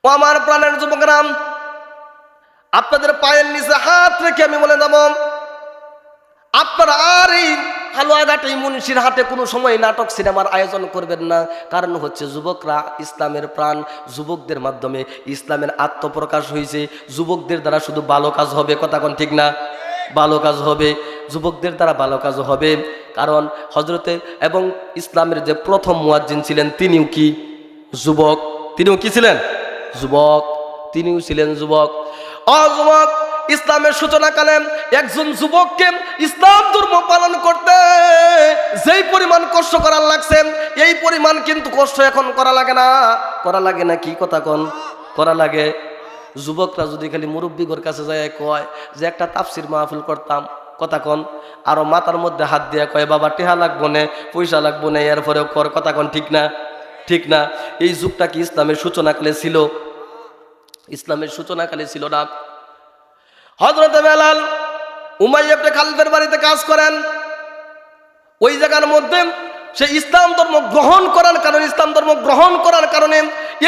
ও আমার প্রাণের যুবকরা, আপনাদের পায়ের নিচে হাত রেখে আমি বলে দেব, আপনারা আর এই হালুয়াঘাট এই মুন্সির হাটে কোনো সময় নাটক সিনেমার আয়োজন করবেন না। কারণ হচ্ছে যুবকরা ইসলামের প্রাণ, যুবকদের মাধ্যমে ইসলামের আত্মপ্রকাশ হয়েছে। যুবকদের দ্বারা শুধু ভালো কাজ হবে, কথা কোন ঠিক না? ভালো কাজ হবে, যুবকদের দ্বারা ভালো কাজ হবে। কারণ হজরতে এবং ইসলামের যে প্রথম মুয়াজ্জিন ছিলেন তিনিও কি যুবক? তিনিও কি ছিলেন? যুবক। তিনিও ছিলেন যুবক। যুবক, ইসলামের সূচনাকালে একজন যুবককে ইসলাম ধর্ম পালন করতে যেই পরিমাণ কষ্ট করার লাগছে, এই পরিমাণ কিন্তু কষ্ট এখন করা লাগে না। করা লাগে না? কি কথা কন? করা লাগে। যুবকরা যদি খালি মুরব্বীগর কাছে যায় কয় যে একটা তাফসির মাহফিল করতাম, কথা কন, আরো মাথার মধ্যে হাত দিয়ে কয় বাবা টেহা লাগবো না, পয়সা লাগবো না, এরপরেও কর, কথা কন ঠিক না? ঠিক না? এই যুগটা কি ইসলামের সূচনাকালে ছিল? ইসলামের সূচনাকালে ছিল না। হযরত বেলাল উমাইয়া ইবনে খালদের বাড়িতে কাজ করেন। ওই জায়গার মধ্যে সে ইসলাম ধর্ম গ্রহণ করার কারণে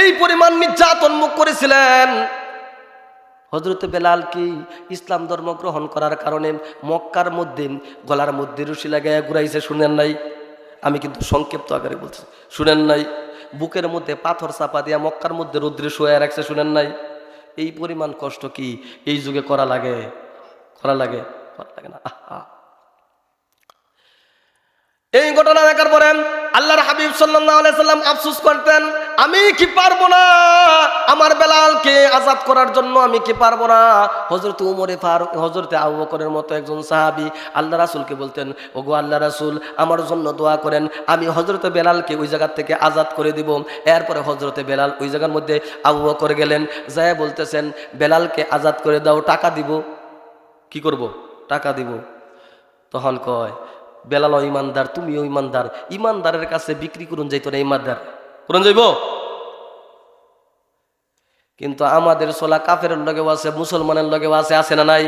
এই পরিমাণ নির্যাতন মুখ করেছিলেন। হযরত বেলাল কি ইসলাম ধর্ম গ্রহণ করার কারণে মক্কার মধ্যে গলার মধ্যে রশি লাগাইয়া ঘুরাইছে, শুনেন নাই? আমি কিন্তু সংক্ষিপ্ত আকারে বলছি, শুনেন নাই? বুকের মধ্যে পাথর চাপা দিয়া মক্কার মধ্যে রৌদ্রে শুয়ে রাখছে, শুনেন নাই? এই পরিমাণ কষ্ট কি এই যুগে করা লাগে? করা লাগে? করা লাগে না। এই ঘটনা দেখার পরে আল্লাহর হাবিব সাল্লাল্লাহু আলাইহি সাল্লাম আফসোস করতেন, আমি কি পারবো না আমার বেলালকে আজাদ করার জন্য? আমি কি পারবো না? হযরত উমরে ফারুক, হযরত আবু বকরের মতো একজন সাহাবী আল্লাহ রাসূলকে বলতেন, ওগো আল্লাহ রাসূল, আমার জন্য দোয়া করেন, আমি হযরত বেলালকে ওই জায়গা থেকে আজাদ করে দিব। এরপরে হযরত বেলাল ওই জায়গার মধ্যে, আবু বকর গেলেন, যায় বলতেছেন বেলালকে আজাদ করে দাও, টাকা দিব। কি করব? টাকা দিব। তখন কয় বেলাল ইমানদার, তুমিও ইমানদার, ইমানদারের কাছে বিক্রি করুন যাইতো না, ইমানদার করুন যাইব। কিন্তু আমাদের সোলা কাফেরের লগেও আছে, মুসলমানের লগেও আছে, আছে না নাই?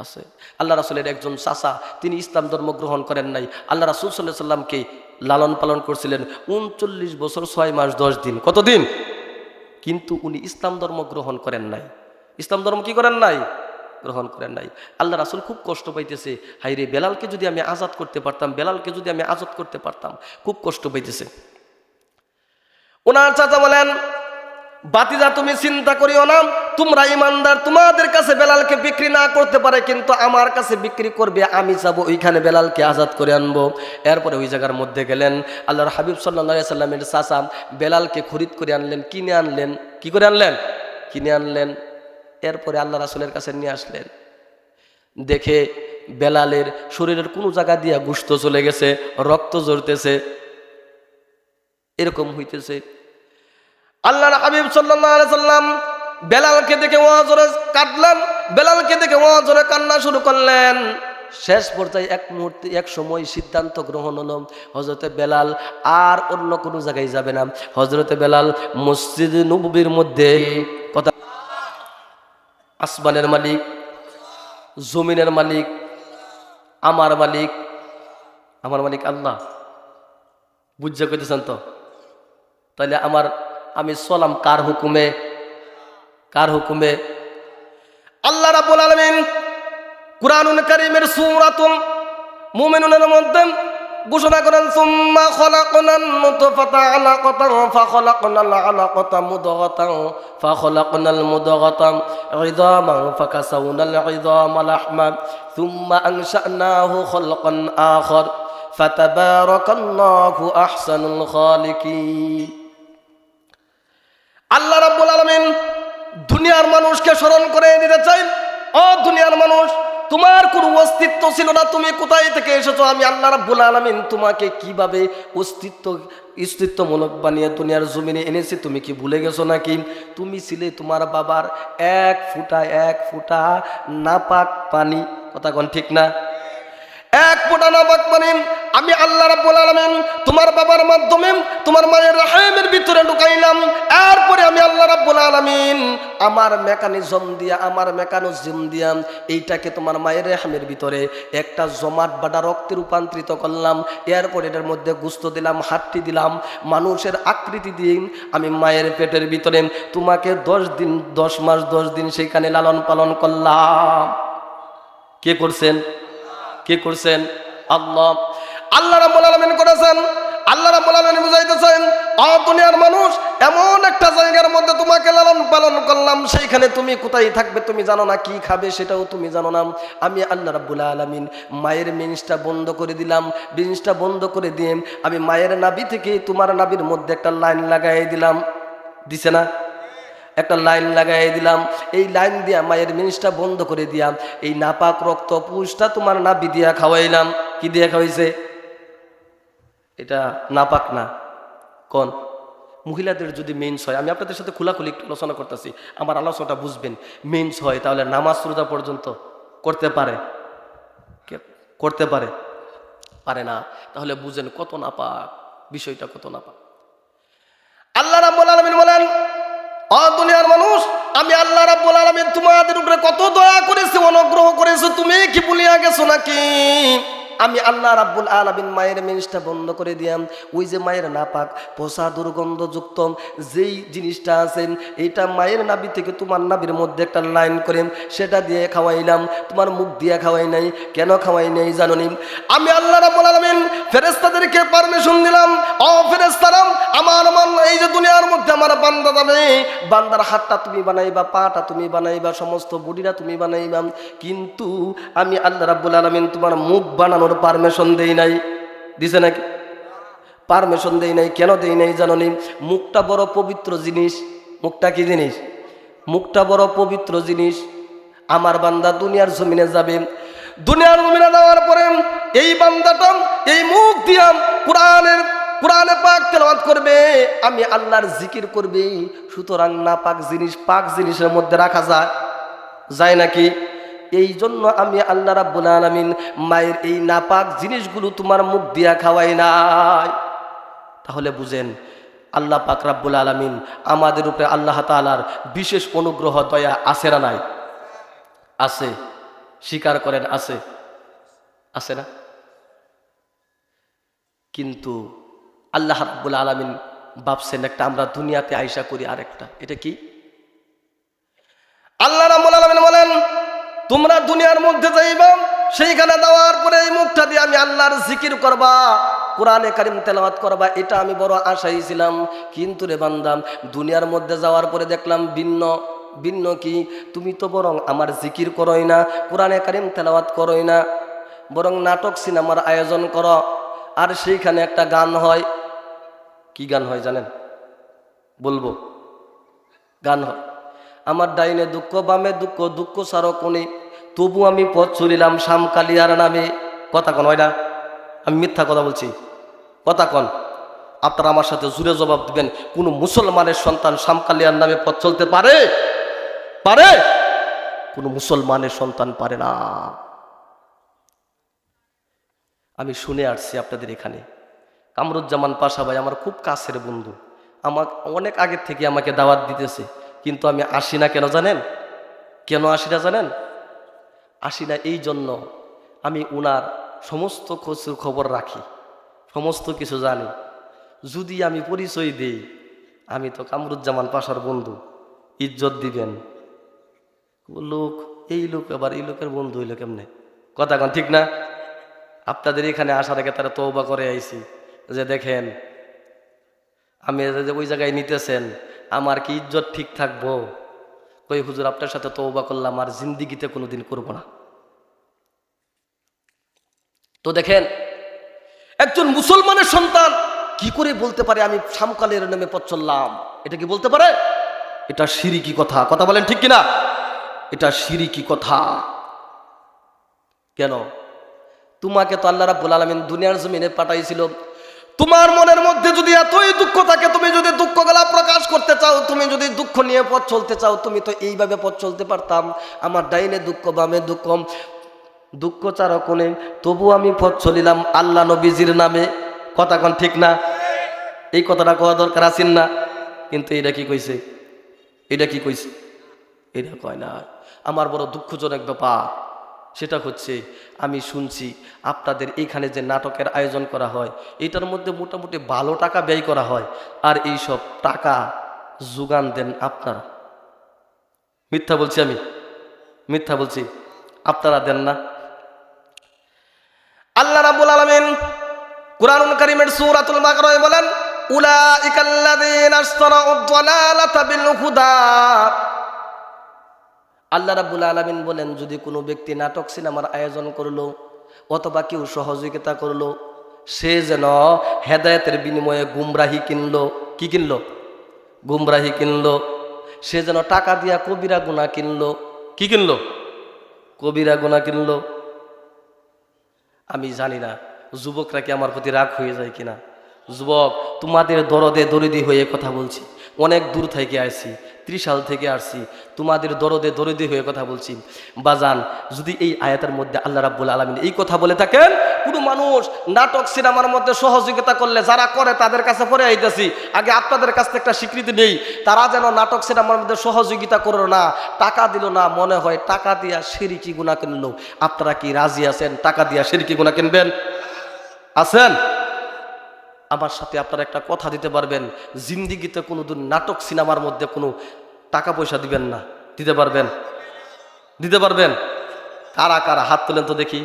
আছে। আল্লাহ রাসূলের একজন চাচা, তিনি ইসলাম ধর্ম গ্রহণ করেন নাই। আল্লাহ রাসূল সাল্লাল্লাহু আলাইহি সাল্লামকে লালন পালন করছিলেন 39 বছর 6 মাস 10 দিন। কতদিন? কিন্তু উনি ইসলাম ধর্ম গ্রহণ করেন নাই। ইসলাম ধর্ম কি করেন নাই? গ্রহণ করেন নাই। আল্লাহ রাসূল খুব কষ্ট পাইতেছে, হাইরে বেলালকে যদি আমি আজাদ করতে পারতাম, বেলালকে যদি আমি আজাদ করতে পারতাম, খুব কষ্ট পাইতেছে। ওনার চাচা বলেন, বাতিজা তুমি চিন্তা করিও না, তোমরা ইমানদার, তোমাদের কাছে বেলালকে বিক্রি না করতে পারে, কিন্তু আমার কাছে বিক্রি করবে, আমি যাব ওইখানে বেলালকে আজাদ করে আনবো। এরপরে ওই জায়গার মধ্যে গেলেন, আল্লাহর হাবিব সাল্লাল্লাহু আলাইহি সাল্লামের চাচা বেলালকে খরিদ করে আনলেন, কিনে আনলেন। কি করে আনলেন? কিনে আনলেন। এরপরে আল্লাহ রাসূলের কাছে নিয়ে আসলেন। দেখে বেলালের শরীরের কোনো জায়গা দিয়া গোশত চলে গেছে, রক্ত ঝরতেছে, এরকম হইতেছে। আল্লাহর হাবিব সাল্লাল্লাহু আলাইহি সাল্লাম বেলালকে দেখে ওয়াজরে কাঁদলেন, বেলালকে দেখে ওয়াজরে কান্না শুরু করলেন। শেষ পর্যায়ে এক মুহূর্তে, এক সময় সিদ্ধান্ত গ্রহণ হলো, হযরতে বেলাল আর অন্য কোনো জায়গায় যাবে না। হযরতে বেলাল মসজিদ নববীর মধ্যে, কথা, আসমানের মালিক, জমিনের মালিক, আমার মালিক, আমার মালিক আল্লাহ, বুঝতে কইতেছেন তো? তাহলে আমি চলাম কার হুকুমে? কার হুকুমে? আল্লাহ রাব্বুল আলামিন কুরআনুল কারীমের সূরাতুল মুমিনুনের মধ্যে ঘোষণা করেন, সুম্মা খলাকনান নুতফাতা আলাকাতান ফাখলাকনাল আলাকাতা মুদগাতান ফাখলাকনাল মুদগাতা ইযামান ফাকাসাউনাল ইযামা লাহমান সুম্মা আনশানাহু খালকান আখার ফাতাবারাকাল্লাহু আহসানুল খালিকিন। আল্লাহ রাব্বুল আলামিন দুনিয়ার মানুষকে স্মরণ করে দিতে চাই, ও দুনিয়ার মানুষ, তোমার কোনো অস্তিত্ব ছিল না, তুমি কোথায় থেকে এসেছো? আমি আল্লাহ রাব্বুল আলামিন তোমাকে কিভাবে অস্তিত্বমূলক বানিয়ে দুনিয়ার জমিনে এনেছি, তুমি কি ভুলে গেছো নাকি? তুমি ছিলে তোমার বাবার এক ফোঁটা নাপাক পানি, কথা কোন ঠিক না? এক ফোঁটা নাপাক পানি আমি আল্লাহ রাব্বুল আলামিন তোমার বাবার মাধ্যমে তোমার মায়ের রাহিমের ভিতরে ঢুকাইলাম। এরপরে আমি আল্লাহ রাব্বুল আলামিন আমার মেকানিজম দিয়া এইটাকে তোমার মায়ের রাহিমের ভিতরে একটা জমাট বাঁধা রক্তে রূপান্তরিত করলাম। এরপরে এটার মধ্যে গোশত দিলাম, হাড্ডি দিলাম, মানুষের আকৃতি দিয়ে আমি মায়ের পেটের ভিতরে তোমাকে 10 মাস 10 দিন সেখানে লালন পালন করলাম। কে করছেন? কে করছেন? আল্লাহ। আল্লাহ রাব্বুল আলামিন করেছেন। আল্লাহ রাব্বুল আলামিন বুঝাইতেছেন, দুনিয়ার মানুষ, এমন একটা জায়গার মধ্যে তোমাকে লালন পালন করলাম, সেইখানে তুমি কোথায় থাকবে তুমি জানো না, কি খাবে সেটাও তুমি জানো না। আমি আল্লাহ রাব্বুল আলামিন মায়ের মিনিসটা বন্ধ করে দিলাম। জিনিসটা বন্ধ করে দিয়ে আমি মায়ের নাভি থেকে তোমার নাভির মধ্যে একটা লাইন লাগাই দিলাম। দিছে না? একটা লাইন লাগাই দিলাম। এই লাইন দিয়া মায়ের মিনিসটা বন্ধ করে দিলাম। এই নাপাক রক্ত পুষটা তোমার নাভি দিয়া খাওয়াইলাম। কি দিয়া খাওয়াইছে? এটা নাপাক না। কোন মহিলাদের যদি মেন্স হয়, আমি আপনাদের সাথে খোলাখুলি একটু আলোচনা করতেছি, আমার আলোচনাটা বুঝবেন। মেন্স হয় তাহলে নামাজ রোজা পর্যন্ত করতে পারে? করতে পারে? পারে না। তাহলে বুঝেন কত নাপাক, বিষয়টা কত নাপাক। আল্লাহ রাব্বুল আলামিন বলেন, দুনিয়ার মানুষ, আমি আল্লাহ রাব্বুল আলামিন তোমাদের উপরে কত দয়া করেছি, অনুগ্রহ করেছি, তুমি কি ভুলিয়া গেছো নাকি? আমি আল্লাহ রাব্বুল আলামিন মায়ের মেন্সটা বন্ধ করে দিলাম। ওই যে মায়ের নাপাক পোষা দুর্গন্ধযুক্ত যেই জিনিসটা আছে, এইটা মায়ের নাভি থেকে তোমার নাভির মধ্যে একটা লাইন করে সেটা দিয়ে খাওয়াইলাম। তোমার মুখ দিয়ে খাওয়াই নাই। কেন খাওয়াই নাই জানোনি? আমি আল্লাহ রাব্বুল আলামিন ফেরেশতাদেরকে পারমিশন দিলাম, ফেরেশতারা আমার এই যে দুনিয়ার মধ্যে আমার বান্দা যাবে, বান্দার হাতটা তুমি বানাইবা, পাটা তুমি বানাইবা, সমস্ত বডিটা তুমি বানাইবা, কিন্তু আমি আল্লাহ রাব্বুল আলামিন তোমার মুখ বানানোর পারমিশন দেই নাই। দিছে নাকি? পারমিশন দেই নাই। কেন দেই নাই জানোনি? মুখটা বড় পবিত্র জিনিস। মুখটা কি জিনিস? মুখটা বড় পবিত্র জিনিস। আমার বান্দা দুনিয়ার জমিনে যাবে, দুনিয়ার জমিনে যাওয়ার পরে এই বান্দাটা এই মুখ দিয়া কোরআনে পাক তেলাওয়াত করবে, আমি আল্লাহর জিকির করবে। সুতরাং না পাক জিনিস পাক জিনিসের মধ্যে রাখা যায় নাকি? এই জন্য আমি আল্লাহ রাব্বুল আলামিন মায়ের এই নাপাক জিনিসগুলো তোমার মুখ দিয়া খাওয়াই নাই। তাহলে বুঝেন আল্লাহ পাক রাব্বুল আলামিন আমাদের উপরে আল্লাহ তাআলার বিশেষ অনুগ্রহ দয়া আছে না নাই? আছে। স্বীকার করেন আছে? আছে না? কিন্তু আল্লাহ রাব্বুল আলামিন ভাবছেন একটা আমরা দুনিয়াতে আইসা করি আরেকটা। এটা কি? আল্লাহ রাব্বুল আলামিন বলেন, তোমরা দুনিয়ার মধ্যে যাইবা, সেইখানে যাওয়ার পরে এই মুখটা দিয়ে আমি আল্লাহর জিকির করবা, কোরআনে কারিম তেলাওয়াত করবা। এটা আমি বড় আশাই ছিলাম। কিন্তু রে বান্দা, দুনিয়ার মধ্যে যাওয়ার পরে দেখলাম ভিন্ন কি? তুমি তো বরং আমার জিকির করোই না, কোরআনে কারিম তেলাওয়াত করোই না, বরং নাটক সিনেমার আয়োজন করো। আর সেইখানে একটা গান হয়। কি গান হয় জানেন? বলবো? গান হয়, আমার ডাইনে দুঃখ বামে দুঃখ, দুঃখ সারো কোণে, তবু আমি পথ চলিলাম শামকালিয়ার নামে। কথা কন? হয় না? আমি মিথ্যা কথা বলছি? কথা কন? আপনারা আমার সাথে জুড়ে জবাব দিবেন, কোন মুসলমানের সন্তান শামকালিয়ার নামে পথ চলতে পারে? পারে? কোন মুসলমানের সন্তান পারে না। আমি শুনে আসছি আপনাদের এখানে কামরুজ্জামান পাশা ভাই আমার খুব কাছের বন্ধু, আমাকে অনেক আগের থেকে আমাকে দাওয়াত দিতেছে, কিন্তু আমি আসি না। কেন জানেন? কেন আসি না জানেন? আসি না এই জন্য, আমি উনার সমস্ত খবর রাখি, সমস্ত কিছু জানি। যদি আমি পরিচয় দেই আমি তো কামরুজ্জামান পাশার বন্ধু, ইজ্জত দিবেন। লোক এই লোক আবার এই লোকের বন্ধু হইল কেমনে? কথা কন ঠিক না? আপনাদের এখানে আসার আগে তারা তওবা করে আইছি যে দেখেন আমি ওই জায়গায় নিতেছেন, আমার কি ইজ্জত ঠিক থাকবো? কই হুজুর আপনার সাথে তওবা করলাম, আর জিন্দিগিতে কোনোদিন করব না। তো দেখেন একজন মুসলমানের সন্তান কি করে বলতে পারে আমি শামকালের নামে পথ চললাম? এটা কি বলতে পারে? এটা শিরকি কথা। কথা বলেন ঠিক কিনা? এটা শিরকি কথা। কেন? তোমাকে তো আল্লাহ রাব্বুল আলামিন দুনিয়ার জমিনে পাঠাইছিল, তোমার মনের মধ্যে যদি এতই দুঃখ থাকে, তুমি যদি দুঃখগুলা প্রকাশ করতে চাও, তুমি যদি দুঃখ নিয়ে পথ চলতে চাও, তুমি তো এইভাবে পথ চলতে পারতাম। আমার ডাইনে দুঃখ বামে দুঃখ, দুঃখ চারকনে, তবু আমি পথ চলিলাম আল্লাহ নবীজির নামে। কথা কোন ঠিক না? এই কথাটা কওয়া দরকার আছেন না? কিন্তু এটা কি কইছে? এটা কি কইছে? এটা কয় না। আমার বড় দুঃখজনক ব্যাপার সেটা হচ্ছে, আমি শুনছি আপনাদের এখানে যে নাটকের আয়োজন করা হয় এটার মধ্যে মোটামুটি ভালো টাকা ব্যয় করা হয়, আর এই সব টাকা যোগান দেন আপনারা। মিথ্যা বলছি? আমি মিথ্যা বলছি? আপনারা দেন না? আল্লাহ রাব্বুল আলামিন কুরআনুল কারীমের সূরাতুল বাকারায় বলেন, উলাইকাল্লাযীনা ইশতারাউদ দালালাতা বিল হুদা। আল্লাহ রাব্বুল আলামিন বলেন, যদি কোনো ব্যক্তি নাটক সিনেমার আয়োজন করলো অথবা কেউ সহযোগিতা করলো, সে যেন হেদায়েতের বিনিময়ে গুমরাহি কিনলো। কি কিনলো? গুমরাহি কিনলো। সে যেন টাকা দিয়া কবিরা গুনাহ কিনলো। কি কিনলো? কবিরা গুনাহ কিনলো। আমি জানি না যুবকরা কি আমার প্রতি রাগ হয়ে যায় কিনা। যুবক, তোমাদের দরদে দরিদি হয়ে কথা বলছি, অনেক দূর থেকে আসছি, ত্রিশাল থেকে আসছি, তোমাদের দরদে দরিদি হয়ে কথা বলছি। বাজান, যদি এই আয়াতের মধ্যে আল্লাহ রাব্বুল আলামিন এই কথা বলে থাকেন, কোনো মানুষ নাটক সিনেমার মধ্যে সহযোগিতা করলে যারা করে তাদের কাছে পরে আইতেছি, আগে আপনাদের কাছ থেকে একটা স্বীকৃতি নেই, তারা যেন নাটক সিনেমার মধ্যে সহযোগিতা করলো না, টাকা দিল না, মনে হয় টাকা দিয়া শিরকি গুনাহ কিনলো। আপনারা কি রাজি আছেন টাকা দিয়া শিরকি গুনাহ কিনবেন? আছেন? আমার সাথে আপনারা একটা কথা দিতে পারবেন, জিন্দিগিতে কোনোদিন নাটক সিনেমার মধ্যে কোনো টাকা পয়সা দিবেন না? দিতে পারবেন? দিতে পারবেন? কারা কারা হাত তোলেন তো দেখি।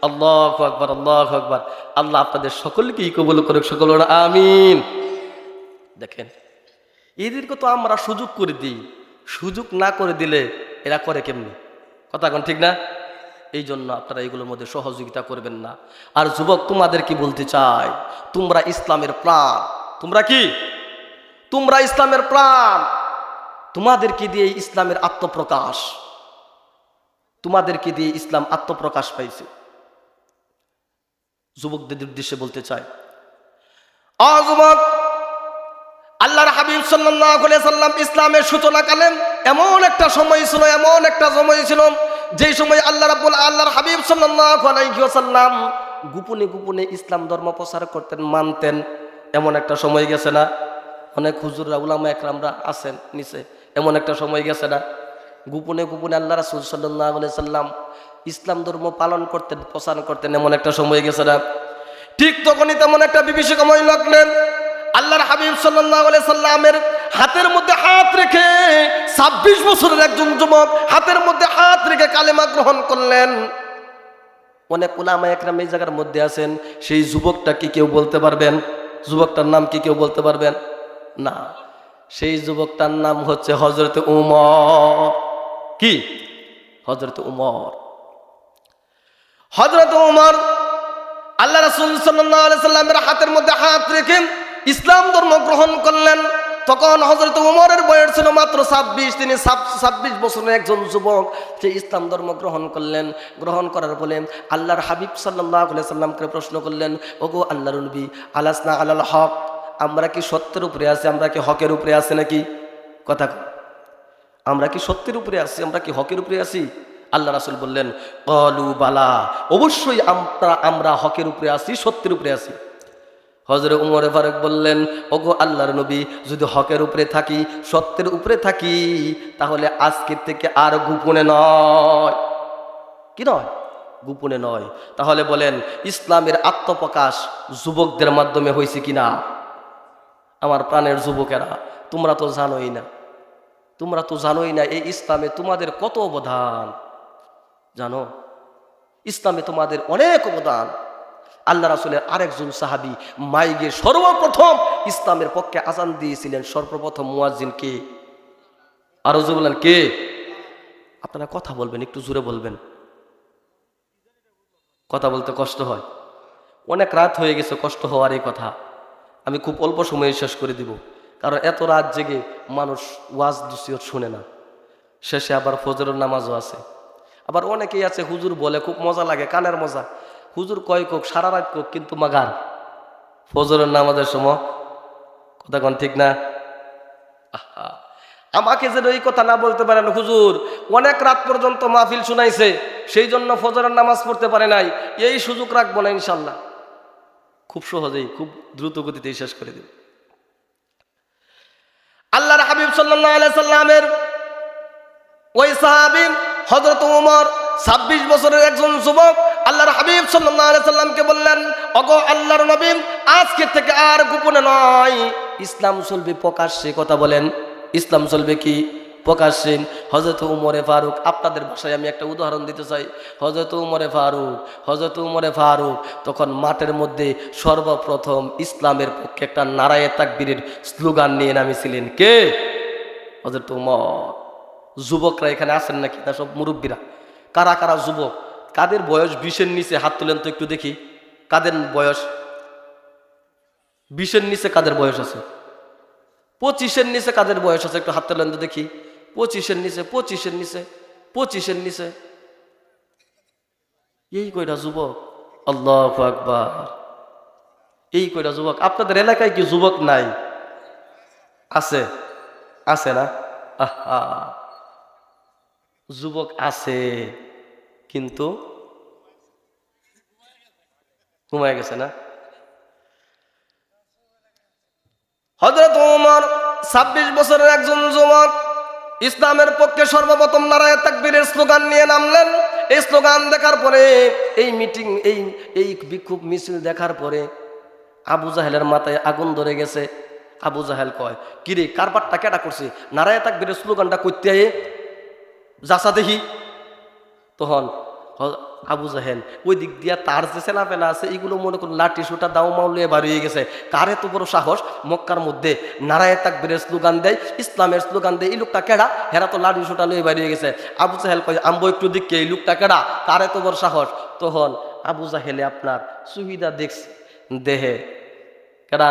আল্লাহু আকবার, আল্লাহু আকবার। আল্লাহ আপনাদের সকলকেই কবুল করুক, সকল আমিন। দেখেন, এদেরকে তো আমরা সুযোগ করে দিই, সুযোগ না করে দিলে এরা করে কেমনি? কথা কোন ঠিক না? এই জন্য আপনারা এগুলোর মধ্যে সহযোগিতা করবেন না। আর যুবক, তোমাদের কি বলতে চাই, তোমরা ইসলামের প্রাণ। তোমরা কি? তোমরা ইসলামের প্রাণ। তোমাদেরকে দিয়ে ইসলামের আত্মপ্রকাশ, তোমাদেরকে দিয়ে ইসলাম আত্মপ্রকাশ পাইছে। যুবকদের উদ্দেশ্যে বলতে চাই, যুবক, আল্লাহর হাবিব সাল্লাল্লাহু আলাইহি সাল্লাম ইসলামের সূচনাকালে এমন একটা সময় ছিল, এমন একটা সময় ছিল যেই সময় আল্লাহর হাবিব সাল্লাল্লাহু আলাইহি ওয়াসাল্লাম গোপনে গোপনে ইসলাম ধর্ম প্রচার করতেন, মানতেন। এমন একটা সময় গেছে না? অনেক হুজুররা, উলামা একরামরা আছেন নিচে, এমন একটা সময় গেছে না? গোপনে গোপনে আল্লাহ রাসূল সাল্লাল্লাহু আলাইহি সাল্লাম ইসলাম ধর্ম পালন করতেন, প্রচার করতেন, এমন একটা সময় গেছে না? ঠিক তখনই তেমন একটা বিভীষিকাময় লাগলেন। আল্লাহর হাবিব সাল্লাল্লাহু আলাইহি সাল্লামের হাতের মধ্যে হাত রেখে 26 বছরের একজন যুবক হাতের মধ্যে হাত রেখে কালেমা গ্রহণ করলেন। অনেক উলামা একরাম এই জায়গার মধ্যে আছেন, সেই যুবকটা কি কেউ বলতে পারবেন? যুবকটার নাম কি কেউ বলতে পারবেন? না, সেই যুবকটার নাম হচ্ছে হযরত উমর। কি? হযরত উমর। হযরত উমর আল্লাহ রাসূল সাল্লাল্লাহু আলাইহি সাল্লামের হাতের মধ্যে হাত রেখে ইসলাম ধর্ম গ্রহণ করলেন। তখন হযরত উমরের বয়স ছিল মাত্র 26। তিনি 26 বছরের একজন যুবক, সে ইসলাম ধর্ম গ্রহণ করলেন। গ্রহণ করার ফলে আল্লাহর হাবিব সাল্লাল্লাহু আলাইহি সাল্লামকে প্রশ্ন করলেন, ওগো আল্লাহর নবী, আলাসনা আলাল হক, আমরা কি সত্যের উপরে আছি? আমরা কি হকের উপরে আছি নাকি? কথা, আমরা কি সত্যের উপরে আছি? আমরা কি হকের উপরে আছি? আল্লাহ রাসূল বললেন, ক্বালু বালা, অবশ্যই আমরা হকের উপরে আছি, সত্যের উপরে আছি। হযরত উমর ফারুক বললেন, ওগো আল্লাহর নবী, যদি হকের উপরে থাকি, সত্যের উপরে থাকি, তাহলে আজকে থেকে আর গোপনে নয়। কি নয়? গোপনে নয়। তাহলে বলেন, ইসলামের আত্মপ্রকাশ যুবকদের মাধ্যমে হয়েছে কিনা? আমার প্রাণের যুবকেরা, তোমরা তো জানোই না, তোমরা তো জানোই না এই ইসলামে তোমাদের কত অবদান। জানো, ইসলামে তোমাদের অনেক অবদান। আল্লাহ রাসূলের আরেকজন সাহাবী মাইগে সর্বপ্রথম ইসলামের পক্ষে আযান দিয়েছিলেন, সর্বপ্রথম মুয়াজ্জিন কে? আরো জোরে বলেন, কে? আপনারা কথা বলবেন, একটু জোরে বলবেন, কথা বলতে কষ্ট হয়। অনেক রাত হয়ে গেছে, কষ্ট হওয়ারই কথা। আমি খুব অল্প সময়ে শেষ করে দিব, কারণ এত রাত জেগে মানুষ ওয়াজ নসিহত শুনে না। শেষে আবার ফজরের নামাজও আছে। আবার অনেকেই আছে, হুজুর বলে খুব মজা লাগে, কানের মজা, হুজুর কয় কোক, সারা রাত কোক, কিন্তু মাগার ফজরের নামাজের সময়। কথা কোন ঠিক না? আমাকে যেন এই কথা না বলতে পারেন, হুজুর অনেক রাত পর্যন্ত মাহফিল শুনাইছে, সেই জন্য ফজরের নামাজ পড়তে পারে নাই, এই সুযোগ রাখবো না ইনশাল্লাহ, খুব সহজেই খুব দ্রুত গতিতেই শেষ করে দেব। আল্লাহর হাবিব সাল্লাল্লাহু আলাইহি সাল্লামের ওই সাহাবী হযরত ওমর 26 বছরের একজন যুবক আল্লাহর হাবিব সাল্লাল্লাহু আলাইহি সাল্লামকে বললেন, ওগো আল্লাহর নবী, আজকে থেকে আর গোপনে নয়, ইসলাম চলবে প্রকাশ্যে। কথা বলেন, ইসলাম চলবে কি? প্রকাশ্যে। হযরত উমরে ফারুক, আপনাদের ভাষায় আমি একটা উদাহরণ দিতে চাই। হযরত উমরে ফারুক তখন মাঠের মধ্যে সর্বপ্রথম ইসলামের পক্ষে একটা নারায়ে তাকবীরের স্লোগান নিয়ে নামিয়েছিলেন। কে? হযরত উমর। যুবকরা এখানে আছেন নাকি? না সব মুরব্বীরা? কারা কারা যুবক? কাদের বয়স 20-এর নিচে হাত তুলেন তো একটু দেখি। কাদের বয়স 20-এর নিচে? কাদের বয়স আছে 25-এর নিচে? কাদের বয়স আছে একটু হাত তুলেন তো দেখি। 25-এর নিচে, 25-এর নিচে, 25-এর নিচে, এই কয়টা যুবক। আল্লাহু আকবার, এই কয়টা যুবক। আপনাদের এলাকায় কি যুবক নাই? আছে? আছে না? আহা, যুবক আছে কিন্তু ঘুমায় গেছে না? হযরত ওমর 26 বছরের একজন যুবক ইসলামের পক্ষে সর্বপ্রথম নারায়ে তাকবীরের স্লোগান নিয়ে নামলেন। এই স্লোগান দেখার পরে, এই মিটিং, এই বিক্ষোভ মিছিল দেখার পরে আবু জাহেলের মাথায় আগুন ধরে গেছে। আবু জাহেল কয়, কিরে কারবারটা কেটা করছে? নারায়ে তাকবীরের স্লোগানটা করতে আয়ে যাচা দেখি। তখন আবু জাহেল ওই দিক দিয়া তার যে ছেলাপেলা আছে এগুলো মনে করুন লাঠি সোটা দাও মাউলিয়ে বার হয়ে গেছে। কার এত বড় সাহস মক্কার মধ্যে নারায়ে তাকবীরের স্লোগান দেয়, ইসলামের স্লোগান দেয়? এই লোকটা কেডা? হেরা তো লাঠি সোটা লয়ে বার হয়ে গেছে। আবু জাহেল কয়, আম্বো একটু দেখকে এই লোকটা কেডা, কার এত বড় সাহস? তখন আবু জাহেলে আপনার সুবিধা দেখছে, দেহে কেডা?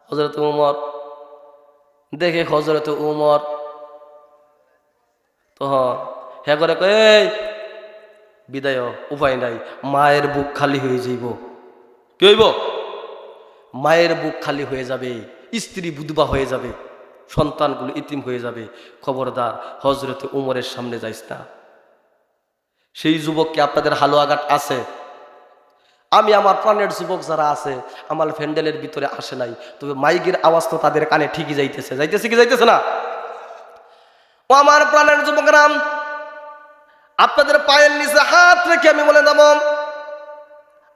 হযরত উমর। দেখে হযরত উমর, তখন হ্যাঁ করে কয়, এই বিদায়, উপায় নাই, মায়ের বুক খালি হয়ে যাইব। কি হইব? মায়ের বুক খালি হয়ে যাবে, স্ত্রী বুধবা হয়ে যাবে, সন্তানগুলো ইতিম হয়ে যাবে। খবরদার হযরত উমরের সামনে যাইস না। সেই যুবককে আপনাদের হালুয়াঘাট আছে? আমি আমার প্রাণের যুবক যারা আছে আমার ফ্যান্ডেলের ভিতরে আসে নাই, তবে মাইকের আওয়াজ তো তাদের কানে ঠিকই যাইতেছে। যাইতেছে কি যাইতেছে না? ও আমার প্রাণের যুবকরা, আপনাদের পায়ের নিচে হাত রেখে আমি বলে দেব,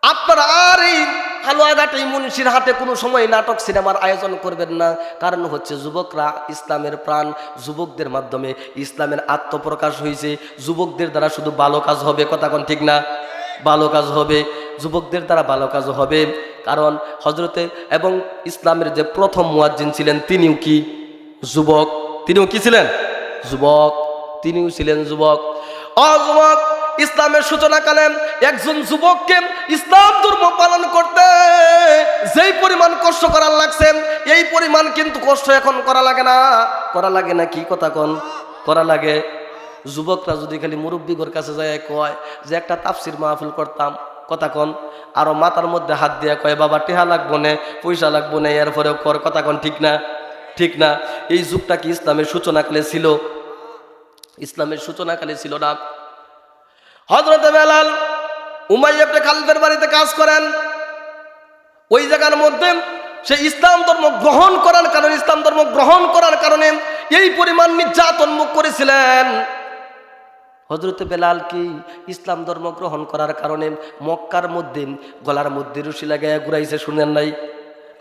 আপনারা আর এই হালুয়াঘাট, এই মুন্সির হাটে কোনো সময় নাটক সিনেমার আয়োজন করবেন না। কারণ হচ্ছে যুবকরা ইসলামের প্রাণ, যুবকদের মাধ্যমে ইসলামের আত্মপ্রকাশ হয়েছে। যুবকদের দ্বারা শুধু ভালো কাজ হবে। কথা কোন ঠিক না? ভালো কাজ হবে, যুবকদের দ্বারা ভালো কাজ হবে। কারণ হযরতে এবং ইসলামের যে প্রথম মুয়াজ্জিন ছিলেন তিনিও কি যুবক? তিনিও কি ছিলেন? যুবক। তিনিও ছিলেন যুবক। যুবক, ইসলামের সূচনাকালে একজন যুবককে ইসলাম ধর্ম পালন করতে যেই পরিমাণ কষ্ট করার লাগছে, এই পরিমাণ কিন্তু কষ্ট এখন করা লাগে না। করা লাগে না? কি কথা কন? করা লাগে। যুবকরা যদি খালি মুরব্বীদের কাছে যায় কয় যে একটা তাফসির মাহফিল করতাম, কথা কন, আরো মাথার মধ্যে হাত দিয়ে কয় বাবা টেহা লাগবো না, পয়সা লাগবো না, এরপরেও কর। কথা কন ঠিক না? ঠিক না? এই যুগটা কি ইসলামের সূচনাকালে ছিল? ইসলামের সূচনাকালে ছিল না। হযরত বেলাল উমাইয়া ইবনে খালদের বাড়িতে কাজ করেন। ওই জায়গার মধ্যে সে ইসলাম ধর্ম গ্রহণ করার কারণে এই পরিমাণ নির্যাতন মুখ করেছিলেন। হযরত বেলাল কি ইসলাম ধর্ম গ্রহণ করার কারণে মক্কার মধ্যে গলার মধ্যে রশি লাগাইয়া ঘুরাইছে? শুনেন নাই?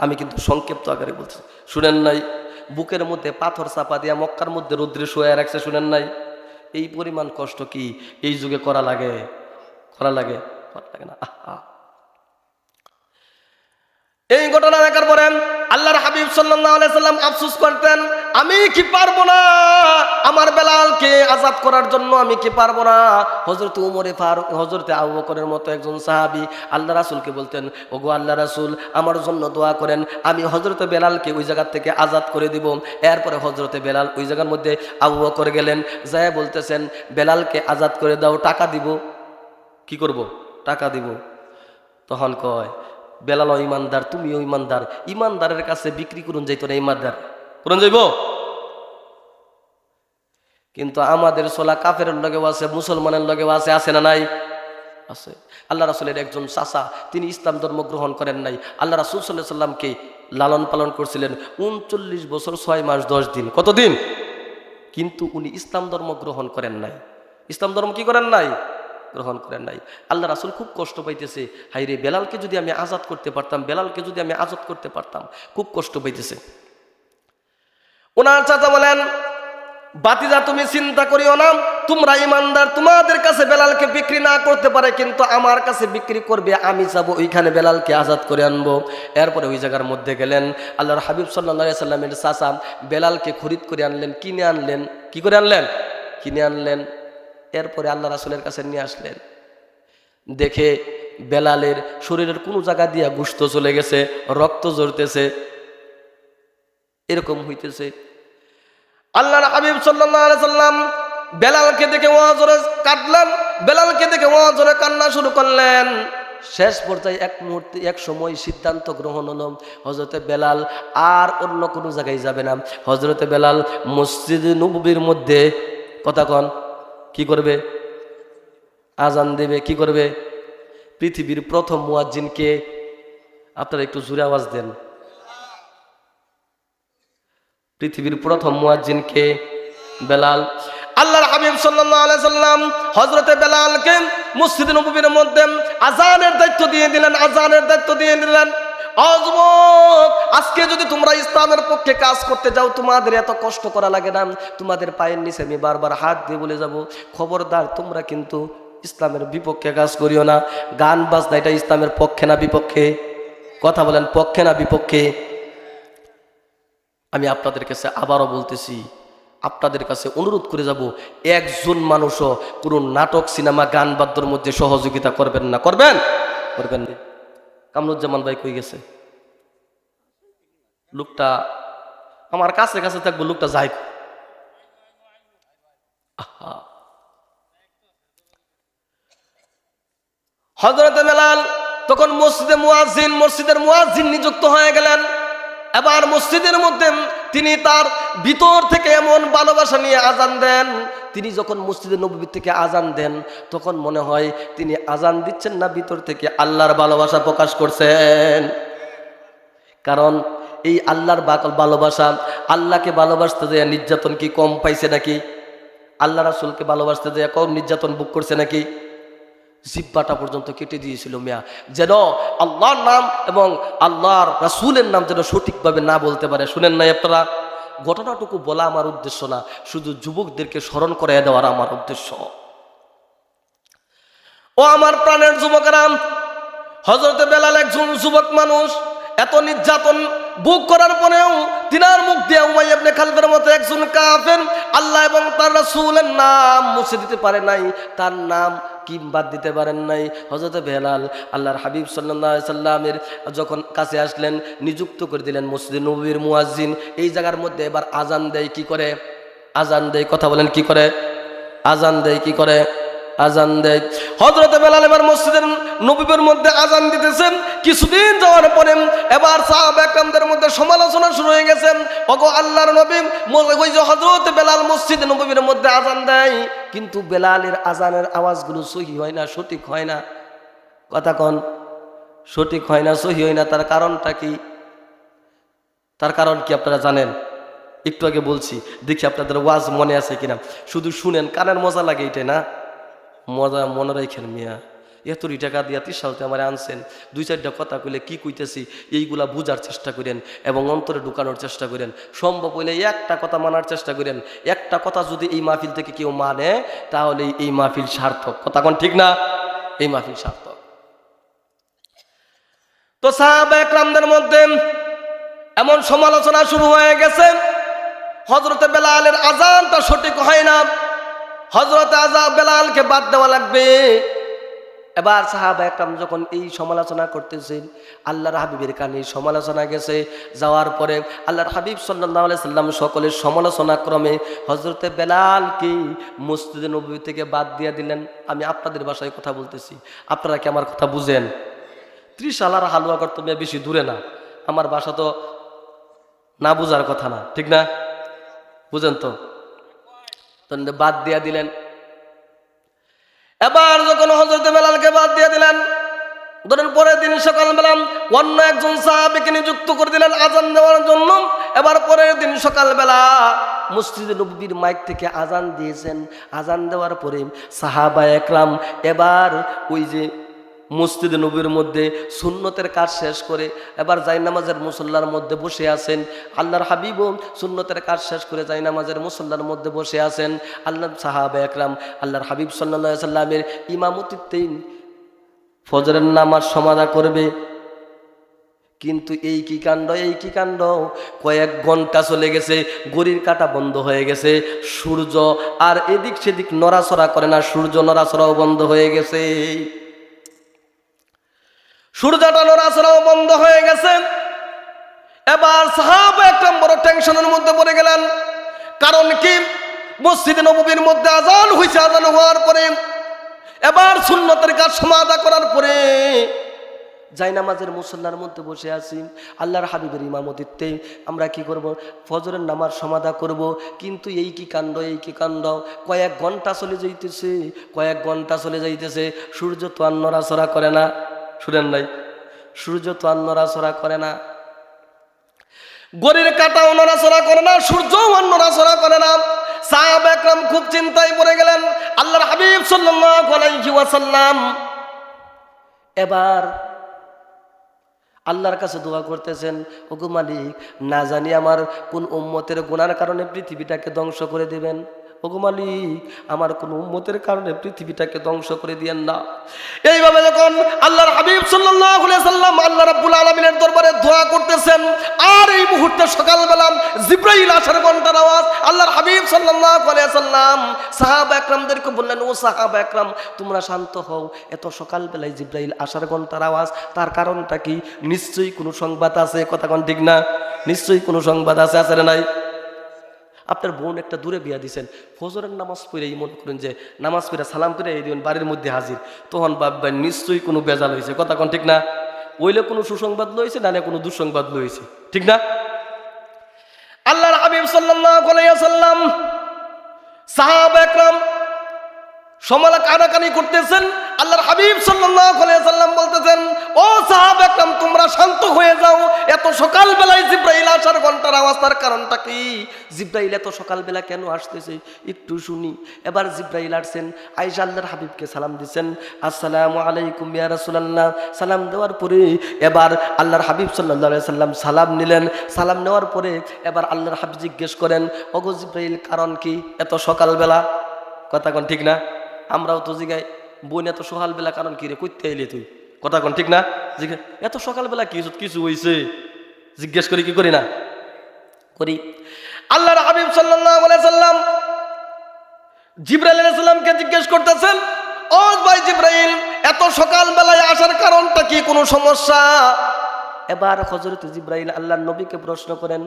আমি কিন্তু সংক্ষিপ্ত আকারে বলছি, শুনেন নাই? বুকের মধ্যে পাথর চাপা দিয়া মক্কার মধ্যে রৌদ্রে শুয়ে রাখছে, শুনেন নাই? এই পরিমাণ কষ্ট কি এই যুগে করা লাগে? করা লাগে? করা লাগে না। এই ঘটনা দেখার পরে আল্লাহর হাবিব সাল্লাল্লাহু আলাইহি সাল্লাম আফসোস করতেন, আমি কি পারবো না আমার বেলালকে আজাদ করার জন্য? আমি কি পারবো না? হযরত উমরে ফারুক, হযরত আবু বকরের মতো একজন সাহাবী আল্লাহ রাসূলকে বলতেন, ওগো আল্লাহ রাসূল, আমার জন্য দোয়া করেন, আমি হযরত বেলালকে ওই জায়গা থেকে আজাদ করে দিব। এরপরে হযরত বেলাল ওই জায়গার মধ্যে, আবু বকর গেলেন, যায় বলতেছেন বেলালকে আজাদ করে দাও, টাকা দিব। কি করব? টাকা দিব। তখন কয় বেলাল ইমানদার, তুমিও ইমানদার, ইমানদারের কাছে বিক্রি করুন যাইতো না? ইমানদার করুন যাইব? কিন্তু আমাদের চলা কাফেরের লগেও আছে, মুসলমানের লগেও আছে, আছে না নাই? আছে। আল্লাহ রাসূলের একজন চাচা, তিনি ইসলাম ধর্ম গ্রহণ করেন নাই। আল্লাহ রাসূল সাল্লাল্লাহু আলাইহি সাল্লামকে লালন পালন করছিলেন 39 বছর 6 মাস 10 দিন। কতদিন? কিন্তু উনি ইসলাম ধর্ম গ্রহণ করেন নাই। ইসলাম ধর্ম কি করেন নাই? গ্রহণ করেন নাই। আল্লাহ রাসূল খুব কষ্ট পাইতেছে, হায় রে, বেলালকে যদি আমি আজাদ করতে পারতাম, বেলালকে যদি আমি আজাদ করতে পারতাম। খুব কষ্ট পাইতেছে। ওনার চাচা বলেন, বাতিজা তুমি চিন্তা করিও না, তোমরা ইমানদার, তোমাদের কাছে বেলালকে বিক্রি না করতে পারে, কিন্তু আমার কাছে বিক্রি করবে, আমি যাব ওইখানে বেলালকে আজাদ করে আনবো। এরপরে ওই জায়গার মধ্যে গেলেন। আল্লাহর হাবিব সাল্লাল্লাহু আলাইহি সাল্লামের চাচা বেলালকে খরিদ করে আনলেন, কিনে আনলেন। কি করে আনলেন? কিনে আনলেন। এরপরে আল্লাহ রাসূলের কাছে নিয়ে আসলেন। দেখে বেলালের শরীরের কোনো জায়গা দিয়া গোশত চলে গেছে, রক্ত ঝরতেছে, এরকম হইতেছে। আল্লাহর হাবিব সাল্লাল্লাহু আলাইহি সাল্লাম বেলালকে দেখে ওয়াজরে কাঁদলেন, বেলালকে দেখে ওয়াজরে কান্না শুরু করলেন। শেষ পর্যায়ে এক মুহূর্তে, এক সময় সিদ্ধান্ত গ্রহণ হলো, হযরতে বেলাল আর অন্য কোনো জায়গায় যাবে না। হযরতে বেলাল মসজিদে নববীর মধ্যে, কথা কন, কি করবে? আজান দেবে। কি করবে? পৃথিবীর প্রথম মুয়াজ্জিনকে, আপনারা একটু জোরে আওয়াজ দেন, পৃথিবীর প্রথম মুয়াজ্জিনকে? বেলাল। আল্লাহর হাবিব সাল্লাল্লাহু আলাইহি সাল্লাম হযরতে বেলালকে মসজিদে নববীর মধ্যে আজানের দায়িত্ব দিয়ে দিলেন, আজানের দায়িত্ব দিয়ে দিলেন। যুবক, আজকে যদি তোমরা ইসলামের পক্ষে কাজ করতে যাও, তোমাদের এত কষ্ট করা লাগে না। তোমাদের পায়ের নিচে আমি বারবার হাত দিয়ে বলে যাব, খবরদার তোমরা কিন্তু ইসলামের বিপক্ষে কাজ করিও না। গান বাজনা এটা ইসলামের পক্ষে না বিপক্ষে? কথা বলেন, পক্ষে না বিপক্ষে? আমি আপনাদের কাছে আবারও বলতেছি, আপনাদের কাছে অনুরোধ করে যাব, একজন মানুষও কোনো নাটক, সিনেমা, গান বাদ্যর মধ্যে সহযোগিতা করবেন না। করবেন? করবেন না। কামরুজ্জামান ভাই কই গেছে? লোকটা আমার কাছে কাছে থাকবো, লোকটা যাই। হযরতে বেলাল তখন মসজিদের মুয়াজ্জিন নিযুক্ত হয়ে গেলেন। এবার মসজিদের মধ্যে তিনি তার ভিতর থেকে এমন ভালোবাসা নিয়ে আজান দেন। তিনি যখন মসজিদে নববী থেকে আজান দেন, তখন মনে হয় তিনি আজান দিচ্ছেন না, ভিতর থেকে আল্লাহর ভালোবাসা প্রকাশ করছেন। কারণ এই আল্লাহর ভালোবাসা, আল্লাহকে ভালোবাসতে যায় নির্যাতন কি কম পাইছে নাকি? আল্লাহ রাসূলকে ভালোবাসতে যায় কম নির্যাতন ভোগ করছে নাকি? জিহ্বাটা পর্যন্ত কেটে দিয়েছিল মিয়া, যেন আল্লাহর নাম এবং আল্লাহর রাসূলের নাম যেন সঠিকভাবে না বলতে পারে। শুনেন নাই আপনারা? ঘটনাটুকু বলা আমার উদ্দেশ্য না, শুধু যুবকদেরকে স্মরণ করাইয়া দেওয়ার আমার উদ্দেশ্য। ও আমার প্রাণের যুবকেরা, হযরতে বেলাল একজন যুবক মানুষ, এত নির্যাতন ভোগ করার পরেও তিনার মুখ দিয়ে উমাইয়া ইবনে খালফের মতো একজন কাফের আল্লাহ এবং তার রাসূলের নাম মুছে দিতে পারে নাই, তার নাম কি বাদ দিতে পারেন নাই। হযরতে বেলাল আল্লাহর হাবিব সাল্লাল্লাহু আলাইহি সাল্লামের যখন কাছে আসলেন, নিযুক্ত করে দিলেন মসজিদে নববীর মুয়াজ্জিন। এই জায়গার মধ্যে এবার আজান দেয়। কি করে? আজান দেয়। কথা বলেন, কি করে? আজান দেয়। কি করে? আজান দেয়। হযরতে বেলাল এবার মসজিদের নববীর মধ্যে আজান দিতেছেন। কিছুদিন যাওয়ার পরে এবার সাহাবা একরামদের মধ্যে সমালোচনা শুরু হয়ে গেছে, ওগো আল্লাহর নবী, ওই যে হযরতে বেলাল মসজিদে নববীর মধ্যে আজান দেয়, কিন্তু বেলালের আজানের আওয়াজগুলো সহি হয় না, সঠিক হয় না। কথা কন, সঠিক হয় না, সহি হয় না। তার কারণটা কি? তার কারণ কি আপনারা জানেন? একটু আগে বলছি, দেখি আপনাদের ওয়াজ মনে আছে কিনা। শুধু শুনেন, কানের মজা লাগে, এটাই না? মজা মনে রাখেন মিয়া। এতই টাকা দিয়া 30 সালতে আমার আনছেন, 2-4টা কথা কইলে কি কইতেছি এইগুলা বুঝার চেষ্টা করেন এবং অন্তরে ঢুকানোর চেষ্টা করেন। সম্ভব হইলে একটা কথা মানার চেষ্টা করেন। একটা কথা যদি এই মাহফিল থেকে কেউ মানে, তাহলে এই মাহফিল সার্থক। কথা কোন ঠিক না? এই মাহফিল সার্থক। তো সাহাবা একরামদের মধ্যে এমন সমালোচনা শুরু হয়ে গেছে, হযরতে বেলালের আজানটা সঠিক হয় না, হযরতে বেলালকে বাদ দেওয়া লাগবে। এবার সাহাবা একরাম যখন এই সমালোচনা করতেছেন, আল্লাহর হাবিবের কানে সমালোচনা গেছে। যাওয়ার পরে আল্লাহর হাবিব সাল্লাল্লাহু আলাইহি সাল্লাম সকলের সমালোচনা ক্রমে হযরতে বেলালকে মসজিদে নববী থেকে বাদ দিয়ে দিলেন। আমি আপনাদের ভাষায় কথা বলতেছি, আপনারা কি আমার কথা বুঝেন? 30 আলার হালুয়া করতে বেশি দূরে না, আমার ভাষা তো না বুঝার কথা না, ঠিক না? বুঝেন তো? বাদ দিয়া দিলেন। এবার যখন হযরত বেলালকে বাদ দিয়ে দিলেন, ধরেন পরের দিন সকালবেলা অন্য একজন সাহাবীকে নিযুক্ত করে দিলেন আজান দেওয়ার জন্য। এবার পরের দিন সকালবেলা মসজিদে নববীর মাইক থেকে আজান দিয়েছেন। আজান দেওয়ার পরে সাহাবায়ে একরাম এবার ওই যে মসজিদে নবীর মধ্যে সুন্নতের কাজ শেষ করে এবার জায়নামাজের মুসল্লার মধ্যে বসে আছেন। আল্লাহর হাবিবও সুন্নতের কাজ শেষ করে জায়নামাজের মুসল্লার মধ্যে বসে আছেন। আল্লাহর সাহাবায়ে একরাম আল্লাহর হাবিব সাল্লাল্লাহু আলাইহি সাল্লামের ইমামতিতে ফজরের নামাজ সমাধা করবে। কিন্তু এই কি কাণ্ড, কয়েক ঘন্টা চলে গেছে, ঘড়ির কাঁটা বন্ধ হয়ে গেছে, সূর্য আর এদিক সেদিক নড়াচড়া করে না, সূর্য নড়াচড়াও বন্ধ হয়ে গেছে, সূর্যটা নড়াচড়াও বন্ধ হয়ে গেছে। এবার সাহাবা একদম বড় টেনশনের মধ্যে পড়ে গেলেন। কারণ কি, মসজিদে নববীর মধ্যে আজান হয়েছে, আজান হওয়ার পরে এবার সুন্নতের কাজ সমাধা করার পরে জায়নামাজের মুসল্লার মধ্যে বসে আছি, আল্লাহর হাবিবের ইমামতিতে আমরা কি করব, ফজরের নামাজ সমাধা করব। কিন্তু এই কি কাণ্ড, কয়েক ঘন্টা চলে যাইতেছে, সূর্য তো আর নড়াচড়া করে না। শুনেন নাই, সূর্য তো আর নড়াচড়া করে না, ঘড়ির কাঁটাও নড়াচড়া করে না, সূর্যও আর নড়াচড়া করে না। সাহাবা একরাম খুব চিন্তায় পড়ে গেলেন। আল্লাহর হাবিব সাল্লাল্লাহু আলাইহি ওয়াসাল্লাম এবার আল্লাহর কাছে দোয়া করতেছেন, ওগো মালিক, না জানি আমার কোন উম্মতের গুনার কারণে পৃথিবীটাকে ধ্বংস করে দিবেন। ওগো মালিক, আমার কোন উম্মতের কারণে পৃথিবীটাকে ধ্বংস করে দিয়েন না। এইভাবে যখন আল্লাহর হাবিব সাল্লাল্লাহু আলাইহি সাল্লাম আল্লাহ রাব্বুল আলামিনের দরবারে দোয়া করতেছেন, আর এই মুহূর্তে সকালবেলা জিবরাইল আসার ঘন্টার আওয়াজ। আল্লাহর হাবিব সাল্লাল্লাহু আলাইহি সাল্লাম সাহাবা একরামদেরকে বললেন, ও সাহাবা একরাম, তোমরা শান্ত হও, এত সকালবেলায় জিবরাইল আসার ঘন্টার আওয়াজ, তার কারণটা কি? নিশ্চয়ই কোনো সংবাদ আছে, কথা কোন ঠিক না? নিশ্চয়ই কোনো সংবাদ আছে, আছে না নাই? আপনার বোন একটা দূরে বিয়া দিচ্ছেন, ফজরের নামাজ পড়েই মনে করেন যে নামাজ পড়ে সালাম করে এই দিন বাড়ির মধ্যে হাজির, তখন ভাববেন নিশ্চয়ই কোনো বেজাল হয়েছে, কথা কোন ঠিক না? ওইলে কোনো সুসংবাদ লইছে না, কোনো দুঃসংবাদ লইছে, ঠিক না? আল্লাহর হাবিব সাল্লাল্লাহু আলাইহি ওয়াসাল্লাম সাহাবা একরাম সমালা কানাকানি করতেছেন। আল্লাহর হাবিব সাল্লাল্লাহু আলাইহি ওয়াসাল্লাম বলতেছেন, ও সাহাবা একরাম, তোমরা শান্ত হয়ে যাও, এত সকালবেলায় জিবরাইল আসার ঘন্টার আওয়াজ, তার কারণটা কি? জিবরাইল এত সকালবেলা কেন আসতেছে একটু শুনি। এবার জিবরাইল আসছেন, আয়েশা আল্লাহর হাবিবকে সালাম দিচ্ছেন, আসসালামু আলাইকুম ইয়া রাসূলুল্লাহ। সালাম দেওয়ার পরে এবার আল্লাহর হাবিব সাল্লাল্লাহু আলাইহি ওয়াসাল্লাম সালাম নিলেন। সালাম নেওয়ার পরে এবার আল্লাহর হাবিব জিজ্ঞেস করেন, ওগো জিবরাইল, কারণ কি এত সকালবেলা? কথা কোন ঠিক না? আমরাও তো জিগাই, বোন এত সকালবেলা কারণ কি রে, কইতে আইলি তুই, কথা কোন ঠিক না? জিজ্ঞেস, এত সকালবেলা কিছু হইছে, জিজ্ঞেস করি কি করি না? করি। আল্লাহর হাবিব সাল্লাল্লাহু আলাইহি সাল্লাম জিবরাইল আলাইহিস সালামকে জিজ্ঞেস করতেছেন, ও ভাই জিবরাইল, এত সকালবেলায় আসার কারণটা কি, কোনো সমস্যা? এবার হযরত জিবরাইল আল্লাহর নবীকে প্রশ্ন করেন,